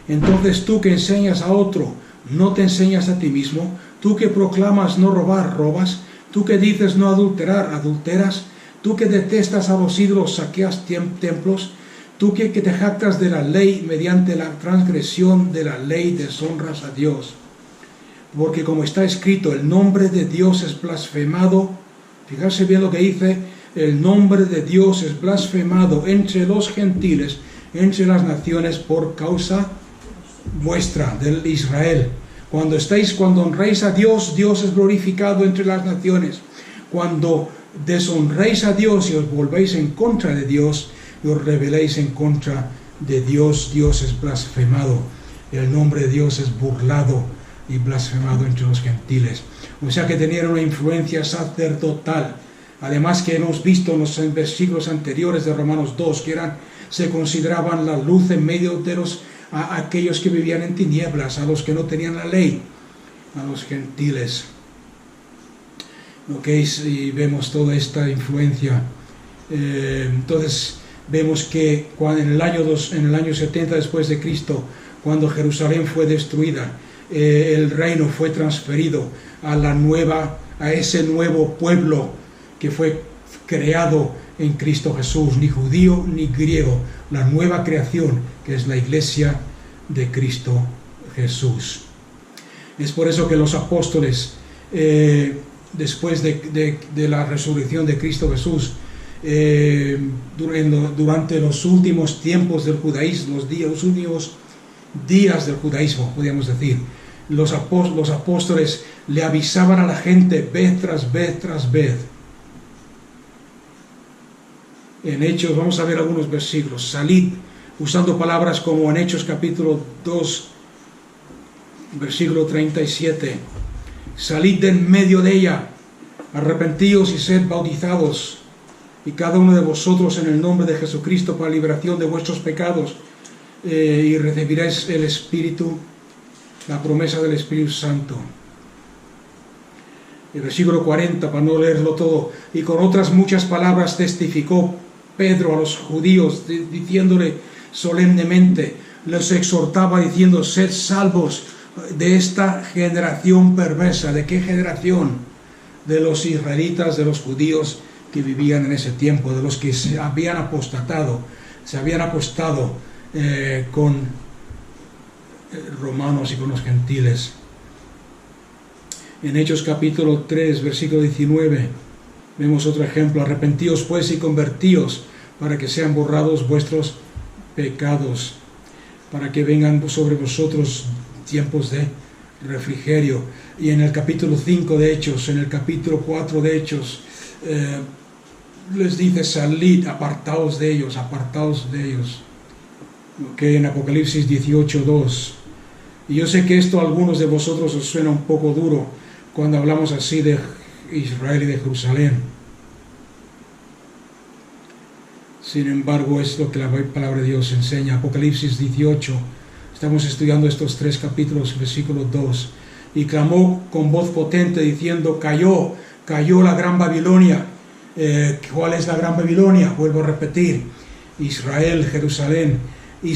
Entonces tú que enseñas a otro, no te enseñas a ti mismo. Tú que proclamas no robar, robas. Tú que dices no adulterar, adulteras. Tú que detestas a los ídolos, saqueas templos. Tú que te jactas de la ley, mediante la transgresión de la ley deshonras a Dios. Porque como está escrito, el nombre de Dios es blasfemado. Fijarse bien lo que dice, el nombre de Dios es blasfemado entre los gentiles, entre las naciones, por causa vuestra, del Israel. Cuando honréis a Dios, Dios es glorificado entre las naciones. Cuando deshonréis a Dios y os volvéis en contra de Dios, y os rebeléis en contra de Dios, Dios es blasfemado. El nombre de Dios es burlado y blasfemado entre los gentiles. O sea que tenían una influencia sacerdotal. Además que hemos visto en los versículos anteriores de Romanos 2 que se consideraban la luz en medio de a aquellos que vivían en tinieblas, a los que no tenían la ley, a los gentiles. ¿Ok? Y vemos toda esta influencia. Entonces vemos que en el año 70 después de Cristo, cuando Jerusalén fue destruida, el reino fue transferido a ese nuevo pueblo que fue creado en Cristo Jesús, ni judío ni griego, la nueva creación que es la iglesia de Cristo Jesús. Es por eso que los apóstoles, después de la resurrección de Cristo Jesús, durante los últimos tiempos del judaísmo, los últimos días del judaísmo, podríamos decir, los apóstoles le avisaban a la gente vez tras vez tras vez. En Hechos, vamos a ver algunos versículos. Salid, usando palabras como en Hechos capítulo 2, versículo 37. Salid de en medio de ella, arrepentíos y sed bautizados, y cada uno de vosotros en el nombre de Jesucristo para liberación de vuestros pecados, y recibiréis el Espíritu, la promesa del Espíritu Santo. El versículo 40, para no leerlo todo, y con otras muchas palabras testificó Pedro a los judíos, diciéndole solemnemente, les exhortaba diciendo, sed salvos de esta generación perversa. ¿De qué generación? De los israelitas, de los judíos que vivían en ese tiempo, de los que se habían apostado con romanos y con los gentiles. En Hechos capítulo 3, versículo 19, vemos otro ejemplo. Arrepentíos pues y convertíos para que sean borrados vuestros pecados, para que vengan sobre vosotros tiempos de refrigerio. Y en el capítulo 5 de Hechos, en el capítulo 4 de Hechos, les dice, salid, apartaos de ellos, apartaos de ellos. Okay, en Apocalipsis 18:2. Y yo sé que esto a algunos de vosotros os suena un poco duro cuando hablamos así de Israel y de Jerusalén. Sin embargo, es lo que la palabra de Dios enseña. Apocalipsis 18. Estamos estudiando estos 3 capítulos, versículo 2. Y clamó con voz potente diciendo, cayó la gran Babilonia. ¿Cuál es la gran Babilonia? Vuelvo a repetir, Israel, Jerusalén. Y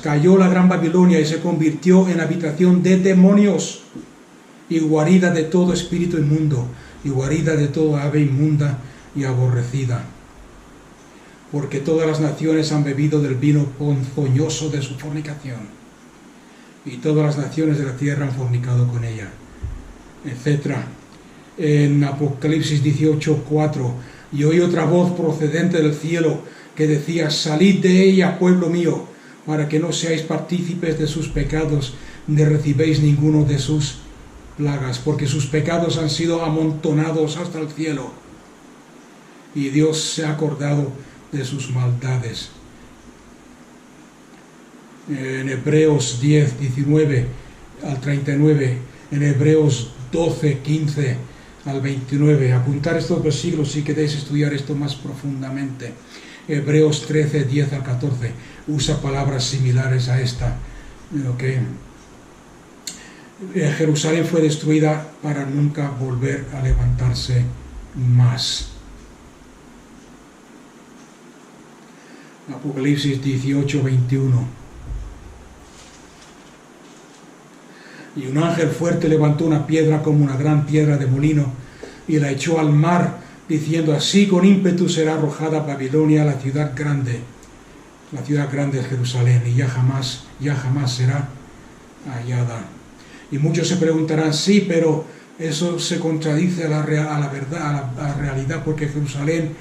cayó la gran Babilonia y se convirtió en habitación de demonios y guarida de todo espíritu inmundo y guarida de toda ave inmunda y aborrecida. Porque todas las naciones han bebido del vino ponzoñoso de su fornicación, y todas las naciones de la tierra han fornicado con ella, etc. En Apocalipsis 18:4, y oí otra voz procedente del cielo que decía, salid de ella, pueblo mío, para que no seáis partícipes de sus pecados, ni recibéis ninguno de sus plagas, porque sus pecados han sido amontonados hasta el cielo, y Dios se ha acordado de sus maldades. En Hebreos 10, 19 al 39, en Hebreos 12, 15 al 29, apuntar estos versículos si queréis estudiar esto más profundamente. Hebreos 13, 10 al 14, usa palabras similares a esta. Okay. Jerusalén fue destruida para nunca volver a levantarse más. Apocalipsis 18:21. Y un ángel fuerte levantó una piedra como una gran piedra de molino y la echó al mar, diciendo: así con ímpetu será arrojada Babilonia, la ciudad grande es Jerusalén, y ya jamás será hallada. Y muchos se preguntarán: sí, pero eso se contradice a la verdad, a la realidad, porque Jerusalén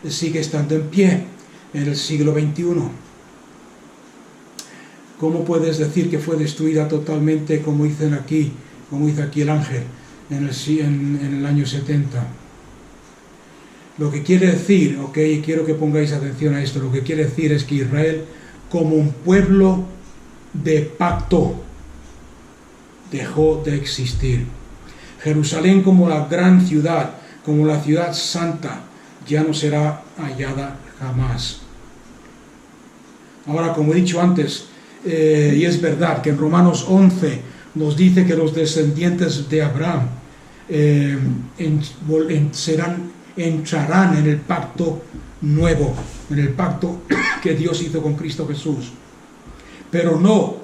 sigue estando en pie en el siglo XXI. ¿Cómo puedes decir que fue destruida totalmente, como dice aquí el ángel, en el año 70? Lo que quiere decir, quiero que pongáis atención a esto, lo que quiere decir es que Israel, como un pueblo de pacto, dejó de existir. Jerusalén, como la gran ciudad, como la ciudad santa, ya no será hallada jamás. Ahora, como he dicho antes, y es verdad que en Romanos 11 nos dice que los descendientes de Abraham entrarán en el pacto nuevo, en el pacto que Dios hizo con Cristo Jesús. Pero no,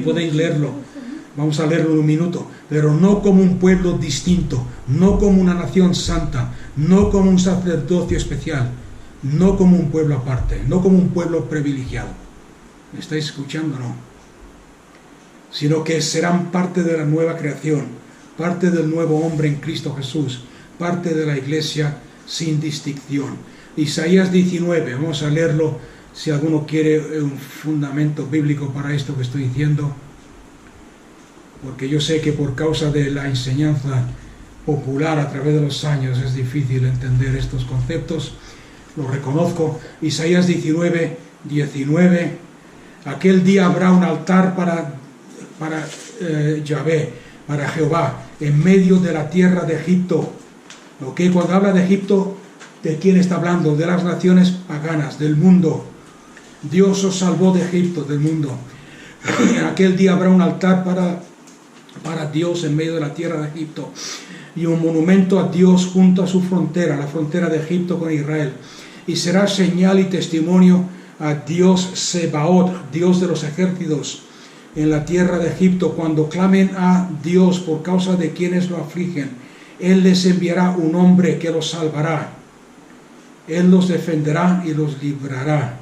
podéis leerlo, vamos a leerlo en un minuto, pero no como un pueblo distinto, no como una nación santa, no como un sacerdocio especial, no como un pueblo aparte, no como un pueblo privilegiado. ¿Me estáis escuchando o no? Sino que serán parte de la nueva creación, parte del nuevo hombre en Cristo Jesús, parte de la iglesia sin distinción. Isaías 19, vamos a leerlo si alguno quiere un fundamento bíblico para esto que estoy diciendo, porque yo sé que por causa de la enseñanza popular a través de los años es difícil entender estos conceptos, lo reconozco. Isaías 19, aquel día habrá un altar para Yahvé, para Jehová, en medio de la tierra de Egipto. Cuando habla de Egipto, ¿de quién está hablando? De las naciones paganas, del mundo. Dios os salvó de Egipto, del mundo. En aquel día habrá un altar para Dios en medio de la tierra de Egipto, y un monumento a Dios junto a su frontera, la frontera de Egipto con Israel. Y será señal y testimonio a Dios Sebaot, Dios de los ejércitos, en la tierra de Egipto, cuando clamen a Dios por causa de quienes lo afligen. Él les enviará un hombre que los salvará. Él los defenderá y los librará.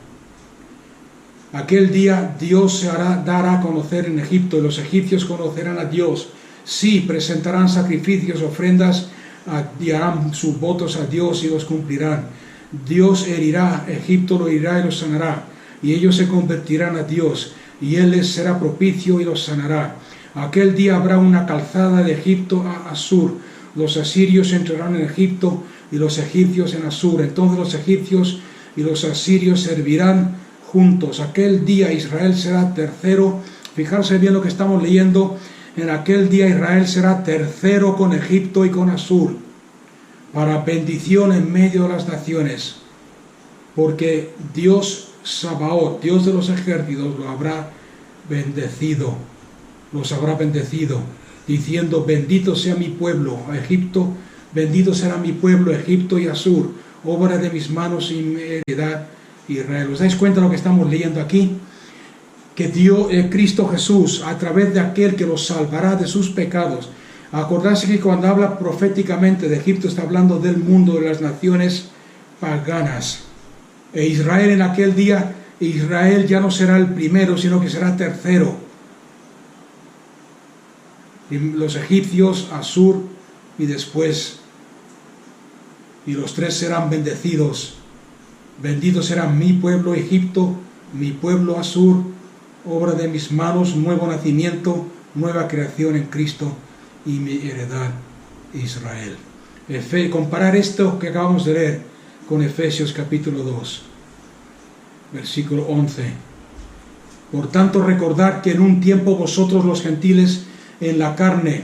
Aquel día Dios se dará a conocer en Egipto, y los egipcios conocerán a Dios. Sí, presentarán sacrificios, ofrendas, y harán sus votos a Dios y los cumplirán. Dios herirá, Egipto lo herirá y los sanará, y ellos se convertirán a Dios, y Él les será propicio y los sanará. Aquel día habrá una calzada de Egipto a Asur. Los asirios entrarán en Egipto y los egipcios en Asur. Entonces los egipcios y los asirios servirán juntos. Aquel día Israel será tercero. Fijarse bien lo que estamos leyendo. En aquel día Israel será tercero con Egipto y con Asur, para bendición en medio de las naciones, porque Dios Sabaoth, Dios de los ejércitos, los habrá bendecido, diciendo: bendito sea mi pueblo, Egipto, bendito será mi pueblo, Egipto y Asur, obra de mis manos y mi heredad, Israel. ¿Os dais cuenta de lo que estamos leyendo aquí? Que Dios, Cristo Jesús, a través de aquel que los salvará de sus pecados. Acordarse que cuando habla proféticamente de Egipto está hablando del mundo, de las naciones paganas. E Israel en aquel día, Israel ya no será el primero, sino que será tercero. Y los egipcios, Asur y después, y los tres serán bendecidos. Bendito será mi pueblo Egipto, mi pueblo Asur, obra de mis manos, nuevo nacimiento, nueva creación en Cristo, y mi heredad Israel. Comparar esto que acabamos de leer con Efesios capítulo 2, versículo 11. Por tanto, recordad que en un tiempo vosotros los gentiles en la carne,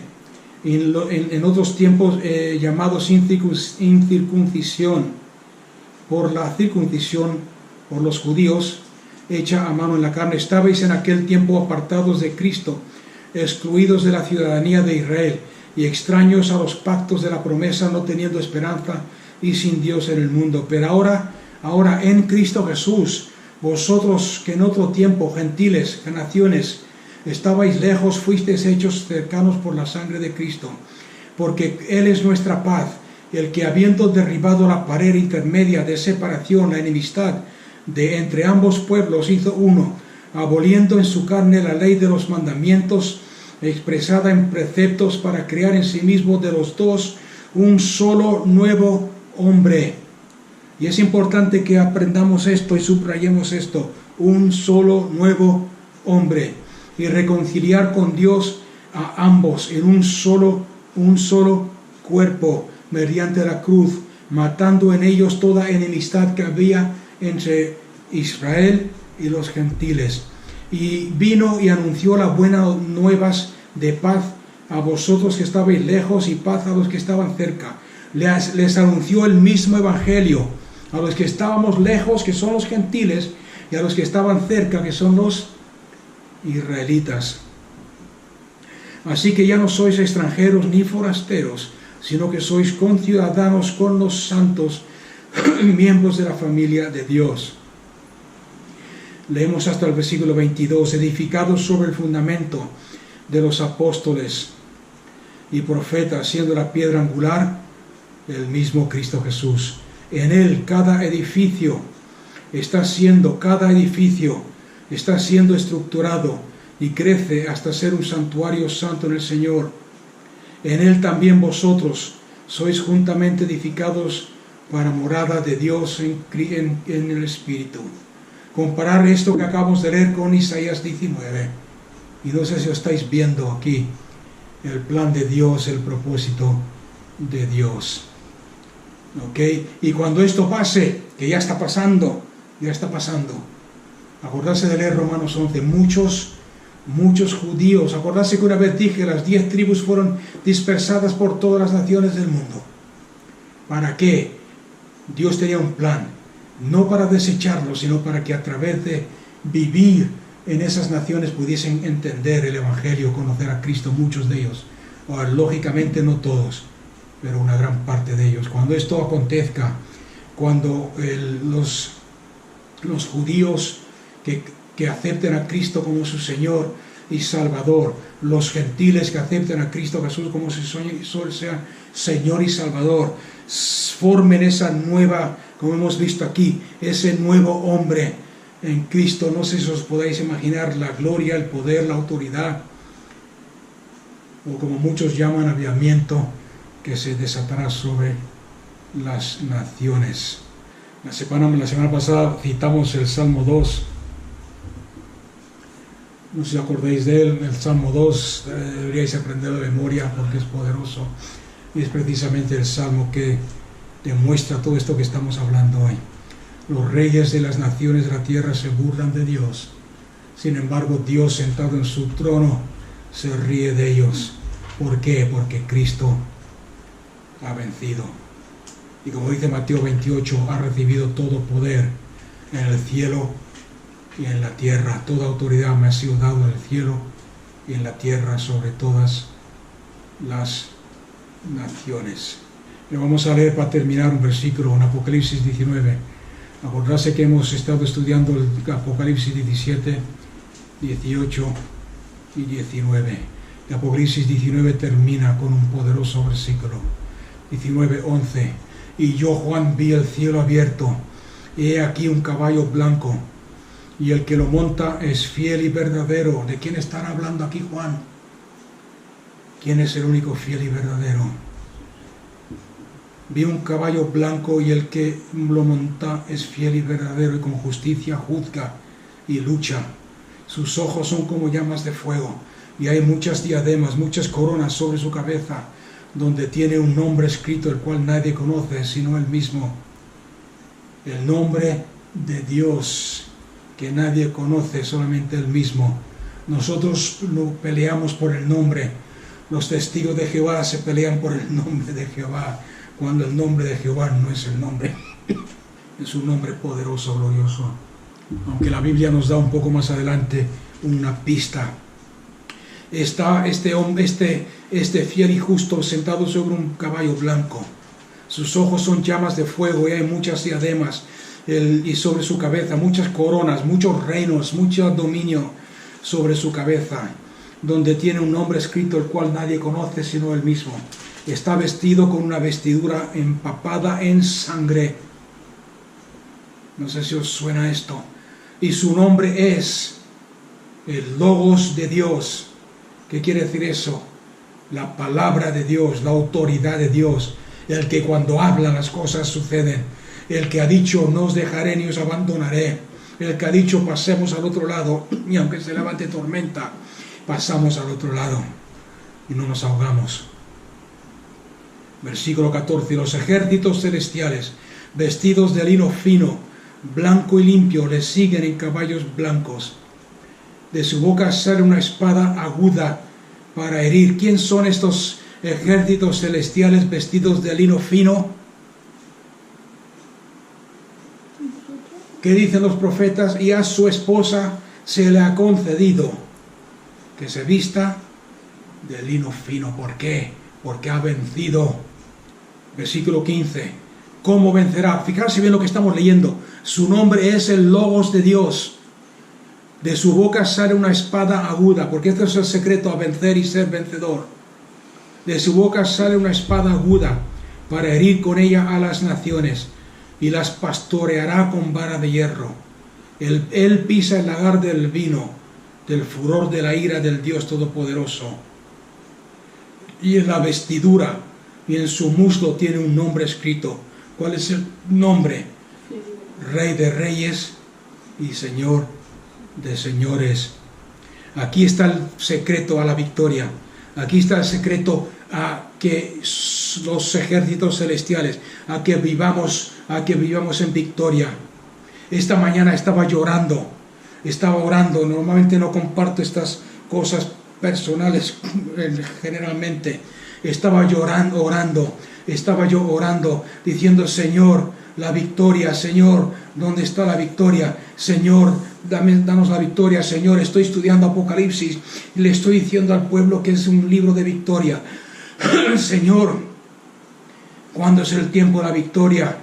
en otros tiempos llamados incircuncisión, por la circuncisión, por los judíos, hecha a mano en la carne, estabais en aquel tiempo apartados de Cristo, excluidos de la ciudadanía de Israel y extraños a los pactos de la promesa, no teniendo esperanza y sin Dios en el mundo. Pero ahora en Cristo Jesús, vosotros que en otro tiempo, gentiles, naciones, estabais lejos, fuisteis hechos cercanos por la sangre de Cristo, porque Él es nuestra paz, el que habiendo derribado la pared intermedia de separación, la enemistad de entre ambos pueblos, hizo uno, aboliendo en su carne la ley de los mandamientos, expresada en preceptos, para crear en sí mismo de los dos un solo nuevo hombre. Y es importante que aprendamos esto y subrayemos esto: un solo nuevo hombre, y reconciliar con Dios a ambos en un solo cuerpo mediante la cruz, matando en ellos toda enemistad que había entre Israel y los gentiles. Y vino y anunció las buenas nuevas de paz a vosotros que estabais lejos y paz a los que estaban cerca. Les anunció el mismo evangelio a los que estábamos lejos, que son los gentiles, y a los que estaban cerca, que son los israelitas. Así que ya no sois extranjeros ni forasteros, sino que sois conciudadanos con los santos, miembros de la familia de Dios. Leemos hasta el versículo 22, edificados sobre el fundamento de los apóstoles y profetas, siendo la piedra angular el mismo Cristo Jesús. En Él cada edificio está siendo estructurado y crece hasta ser un santuario santo en el Señor. En Él también vosotros sois juntamente edificados para morada de Dios en el Espíritu. Comparar esto que acabamos de leer con Isaías 19. Y no sé si estáis viendo aquí el plan de Dios, el propósito de Dios. ¿Ok? Y cuando esto pase, que ya está pasando, acordarse de leer Romanos 11, muchos judíos, acordarse que una vez dije, las 10 tribus fueron dispersadas por todas las naciones del mundo. ¿Para qué? Dios tenía un plan, no para desecharlo, sino para que a través de vivir en esas naciones pudiesen entender el Evangelio, conocer a Cristo, muchos de ellos, o lógicamente no todos, pero una gran parte de ellos. Cuando esto acontezca, cuando los judíos que acepten a Cristo como su Señor y Salvador, los gentiles que acepten a Cristo Jesús como su Señor y Salvador, formen esa nueva, como hemos visto aquí, ese nuevo hombre en Cristo. No sé si os podéis imaginar la gloria, el poder, la autoridad, o como muchos llaman, avivamiento, que se desatará sobre las naciones. La semana pasada citamos el Salmo 2. No sé si acordáis de él, el Salmo 2, deberíais aprenderlo de memoria porque es poderoso. Y es precisamente el Salmo que demuestra todo esto que estamos hablando hoy. Los reyes de las naciones de la tierra se burlan de Dios. Sin embargo, Dios sentado en su trono se ríe de ellos. ¿Por qué? Porque Cristo ha vencido. Y como dice Mateo 28, ha recibido todo poder en el cielo y en la tierra. Toda autoridad me ha sido dado en el cielo y en la tierra sobre todas las naciones. Y vamos a leer para terminar un versículo en Apocalipsis 19. Acordarse que hemos estado estudiando el Apocalipsis 17, 18 y 19. El Apocalipsis 19 termina con un poderoso versículo. 19:11. Y yo, Juan, vi el cielo abierto, y he aquí un caballo blanco, y el que lo monta es fiel y verdadero. ¿De quién están hablando aquí, Juan? ¿Quién es el único fiel y verdadero? Vi un caballo blanco, y el que lo monta es fiel y verdadero, y con justicia juzga y lucha. Sus ojos son como llamas de fuego, y hay muchas diademas, muchas coronas sobre su cabeza, donde tiene un nombre escrito, el cual nadie conoce, sino él mismo. El nombre de Dios, que nadie conoce, solamente él mismo. Nosotros no peleamos por el nombre. Los testigos de Jehová se pelean por el nombre de Jehová, cuando el nombre de Jehová no es el nombre. Es un nombre poderoso, glorioso. Aunque la Biblia nos da un poco más adelante una pista. está este fiel y justo sentado sobre un caballo blanco. Sus ojos son llamas de fuego y hay muchas diademas, y sobre su cabeza muchas coronas, muchos reinos, mucho dominio sobre su cabeza, donde tiene un nombre escrito el cual nadie conoce sino él mismo. Está vestido con una vestidura empapada en sangre. No sé si os suena esto. Y su nombre es el Logos de Dios. ¿Qué quiere decir eso? La palabra de Dios, la autoridad de Dios, el que cuando habla las cosas suceden, el que ha dicho no os dejaré ni os abandonaré, el que ha dicho pasemos al otro lado, y aunque se levante tormenta, pasamos al otro lado y no nos ahogamos. Versículo 14, los ejércitos celestiales, vestidos de lino fino, blanco y limpio, le siguen en caballos blancos. De su boca sale una espada aguda para herir. ¿Quién son estos ejércitos celestiales vestidos de lino fino? ¿Qué dicen los profetas? Y a su esposa se le ha concedido que se vista de lino fino. ¿Por qué? Porque ha vencido. Versículo 15. ¿Cómo vencerá? Fijarse bien lo que estamos leyendo. Su nombre es el Logos de Dios. De su boca sale una espada aguda, porque este es el secreto a vencer y ser vencedor. De su boca sale una espada aguda para herir con ella a las naciones, y las pastoreará con vara de hierro. Él pisa el lagar del vino, del furor de la ira del Dios Todopoderoso. Y en la vestidura y en su muslo tiene un nombre escrito. ¿Cuál es el nombre? Rey de Reyes y Señor de Señores. Aquí está el secreto a la victoria. Aquí está el secreto a que los ejércitos celestiales, a que vivamos en victoria. Esta mañana estaba llorando, estaba orando. Normalmente no comparto estas cosas personales generalmente. Estaba llorando, orando, diciendo: Señor, la victoria, Señor, ¿dónde está la victoria? Señor, danos la victoria, Señor. Estoy estudiando Apocalipsis y le estoy diciendo al pueblo que es un libro de victoria. Señor, ¿cuándo es el tiempo de la victoria?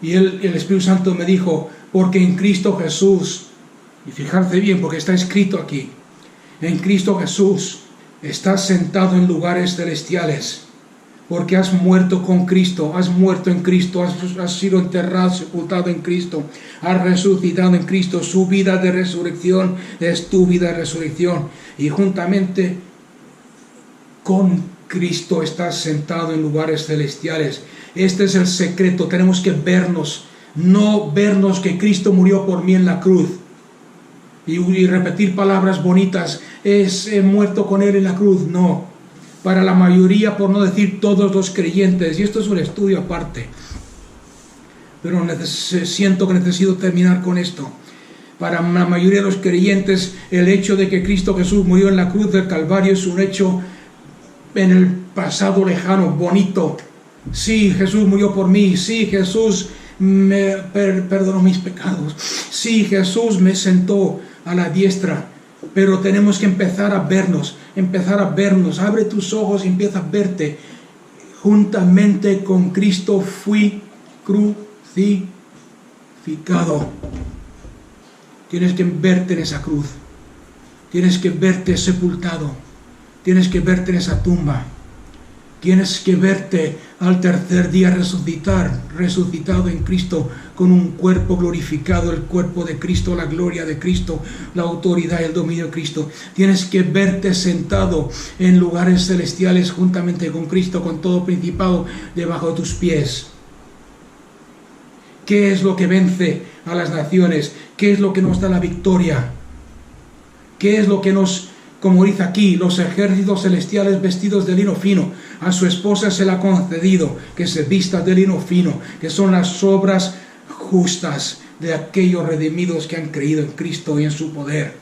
Y el Espíritu Santo me dijo: porque en Cristo Jesús, y fijarse bien porque está escrito aquí, en Cristo Jesús estás sentado en lugares celestiales, porque has muerto con Cristo, has muerto en Cristo, has sido enterrado, sepultado en Cristo, has resucitado en Cristo. Su vida de resurrección es tu vida de resurrección, y juntamente con Cristo estás sentado en lugares celestiales. Este es el secreto. Tenemos que vernos, no vernos que Cristo murió por mí en la cruz y repetir palabras bonitas, he muerto con Él en la cruz. No, para la mayoría, por no decir todos los creyentes, y esto es un estudio aparte, pero siento que necesito terminar con esto. Para la mayoría de los creyentes, el hecho de que Cristo Jesús murió en la cruz del Calvario es un hecho en el pasado lejano, bonito. Sí, Jesús murió por mí. Sí, Jesús me perdonó mis pecados. Sí, Jesús me sentó a la diestra. Pero tenemos que empezar a vernos. Abre tus ojos y empieza a verte. Juntamente con Cristo fui crucificado. Tienes que verte en esa cruz. Tienes que verte sepultado. Tienes que verte en esa tumba. Tienes que verte al tercer día resucitado en Cristo, con un cuerpo glorificado, el cuerpo de Cristo, la gloria de Cristo, la autoridad y el dominio de Cristo. Tienes que verte sentado en lugares celestiales juntamente con Cristo, con todo principado debajo de tus pies. ¿Qué es lo que vence a las naciones? ¿Qué es lo que nos da la victoria? ¿Qué es lo que nos, como dice aquí, los ejércitos celestiales vestidos de lino fino? A su esposa se le ha concedido que se vista de lino fino, que son las obras justas de aquellos redimidos que han creído en Cristo y en su poder.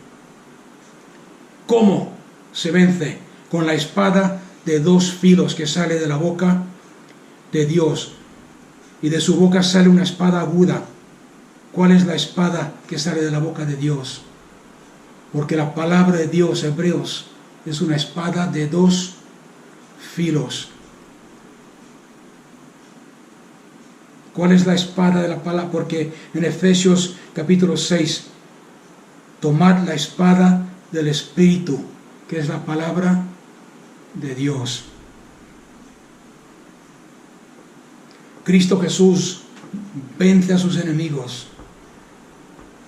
¿Cómo se vence? Con la espada de dos filos que sale de la boca de Dios, y de su boca sale una espada aguda. ¿Cuál es la espada que sale de la boca de Dios? Porque la palabra de Dios, Hebreos, es una espada de dos filos. ¿Cuál es la espada de la palabra? Porque en Efesios capítulo 6, tomad la espada del Espíritu, que es la palabra de Dios. Cristo Jesús vence a sus enemigos.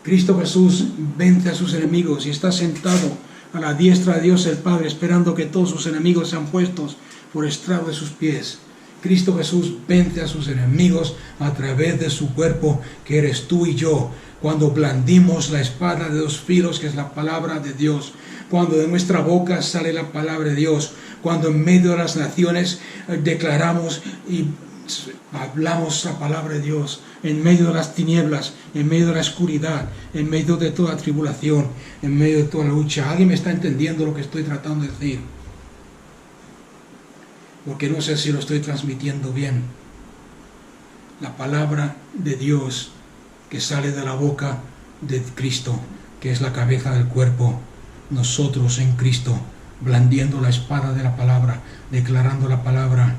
Cristo Jesús vence a sus enemigos y está sentado a la diestra de Dios el Padre, esperando que todos sus enemigos sean puestos por estrado de sus pies. Cristo Jesús vence a sus enemigos a través de su cuerpo, que eres tú y yo, cuando blandimos la espada de dos filos, que es la palabra de Dios, cuando de nuestra boca sale la palabra de Dios, cuando en medio de las naciones declaramos y hablamos la palabra de Dios, en medio de las tinieblas, en medio de la oscuridad, en medio de toda tribulación, en medio de toda lucha. ¿Alguien me está entendiendo lo que estoy tratando de decir? Porque no sé si lo estoy transmitiendo bien. La palabra de Dios que sale de la boca de Cristo, que es la cabeza del cuerpo, nosotros en Cristo, blandiendo la espada de la palabra, declarando la palabra.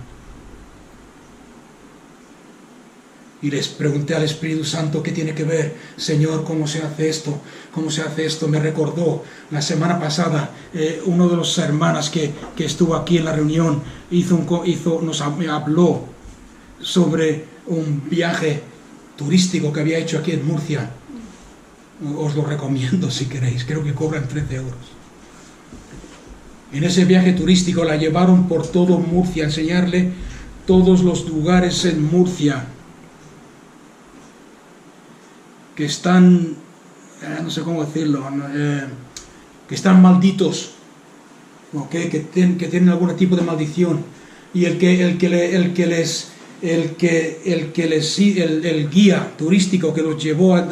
Y les pregunté al Espíritu Santo qué tiene que ver, Señor, cómo se hace esto, cómo se hace esto. Me recordó la semana pasada uno de los hermanas que estuvo aquí en la reunión me habló sobre un viaje turístico que había hecho aquí en Murcia. Os lo recomiendo si queréis, creo que cobran 13 euros. En ese viaje turístico la llevaron por todo Murcia a enseñarle todos los lugares en Murcia que están, no sé cómo decirlo, que están malditos, ¿okay? que tienen algún tipo de maldición, y el guía turístico que los llevó a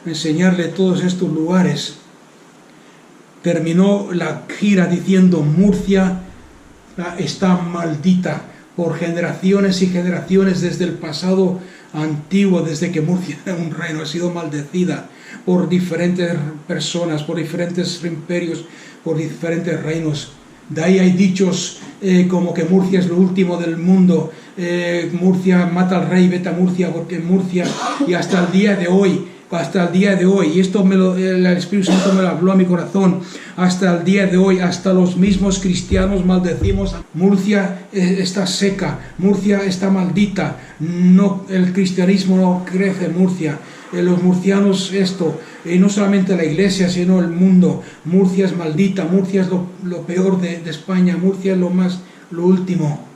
enseñarle todos estos lugares, terminó la gira diciendo: Murcia está maldita por generaciones y generaciones, desde el pasado antiguo, desde que Murcia era un reino, ha sido maldecida por diferentes personas, por diferentes imperios, por diferentes reinos. De ahí hay dichos como que Murcia es lo último del mundo, Murcia mata al rey, vete a Murcia, porque Murcia, y hasta el día de hoy, y esto el Espíritu Santo me lo habló a mi corazón, hasta el día de hoy, hasta los mismos cristianos maldecimos. Murcia está seca, Murcia está maldita, no, el cristianismo no crece en Murcia, los murcianos y no solamente la iglesia, sino el mundo. Murcia es maldita, Murcia es lo peor de España, Murcia es lo último.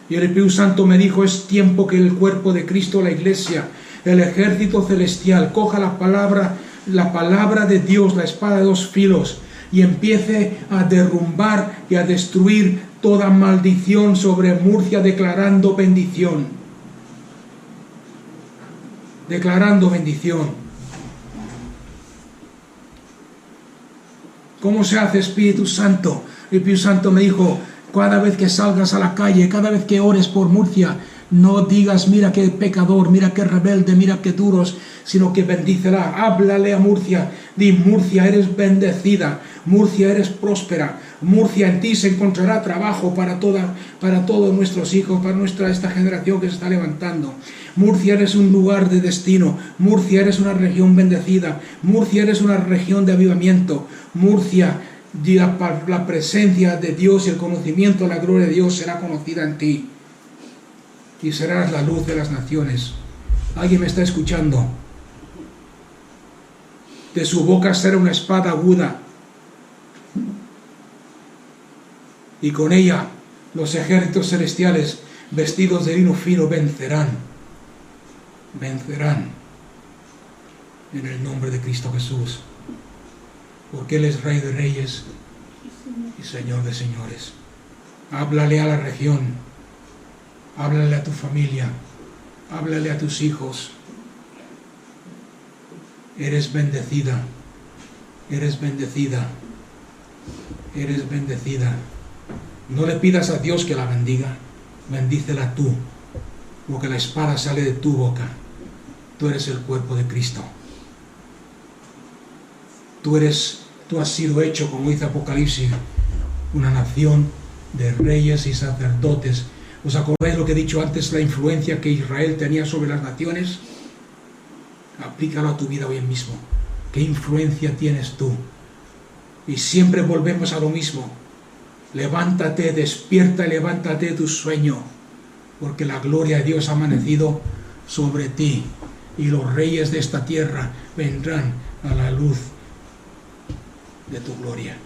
Y el Espíritu Santo me dijo: es tiempo que el cuerpo de Cristo, la iglesia, el ejército celestial, coja la palabra de Dios, la espada de dos filos, y empiece a derrumbar y a destruir toda maldición sobre Murcia, declarando bendición. Declarando bendición. ¿Cómo se hace, Espíritu Santo? El Espíritu Santo me dijo: cada vez que salgas a la calle, cada vez que ores por Murcia, no digas mira qué pecador, mira qué rebelde, mira qué duros, sino que bendícela. Háblale a Murcia, di: Murcia, eres bendecida, Murcia, eres próspera, Murcia, en ti se encontrará trabajo para todos nuestros hijos, para esta generación que se está levantando. Murcia, eres un lugar de destino, Murcia, eres una región bendecida, Murcia, eres una región de avivamiento, Murcia, la presencia de Dios y el conocimiento de la gloria de Dios será conocida en ti, y serás la luz de las naciones. ¿Alguien me está escuchando? De su boca será una espada aguda, y con ella los ejércitos celestiales vestidos de lino fino vencerán en el nombre de Cristo Jesús, porque Él es Rey de Reyes y Señor de Señores. Háblale a la región, háblale a tu familia, háblale a tus hijos. Eres bendecida, eres bendecida, eres bendecida. No le pidas a Dios que la bendiga, bendícela tú, porque la espada sale de tu boca. Tú eres el cuerpo de Cristo. Tú has sido hecho, como dice Apocalipsis, una nación de reyes y sacerdotes. ¿Os acordáis lo que he dicho antes, la influencia que Israel tenía sobre las naciones? Aplícalo a tu vida hoy mismo. ¿Qué influencia tienes tú? Y siempre volvemos a lo mismo. Levántate, despierta y levántate de tu sueño, porque la gloria de Dios ha amanecido sobre ti, y los reyes de esta tierra vendrán a la luz de tu gloria.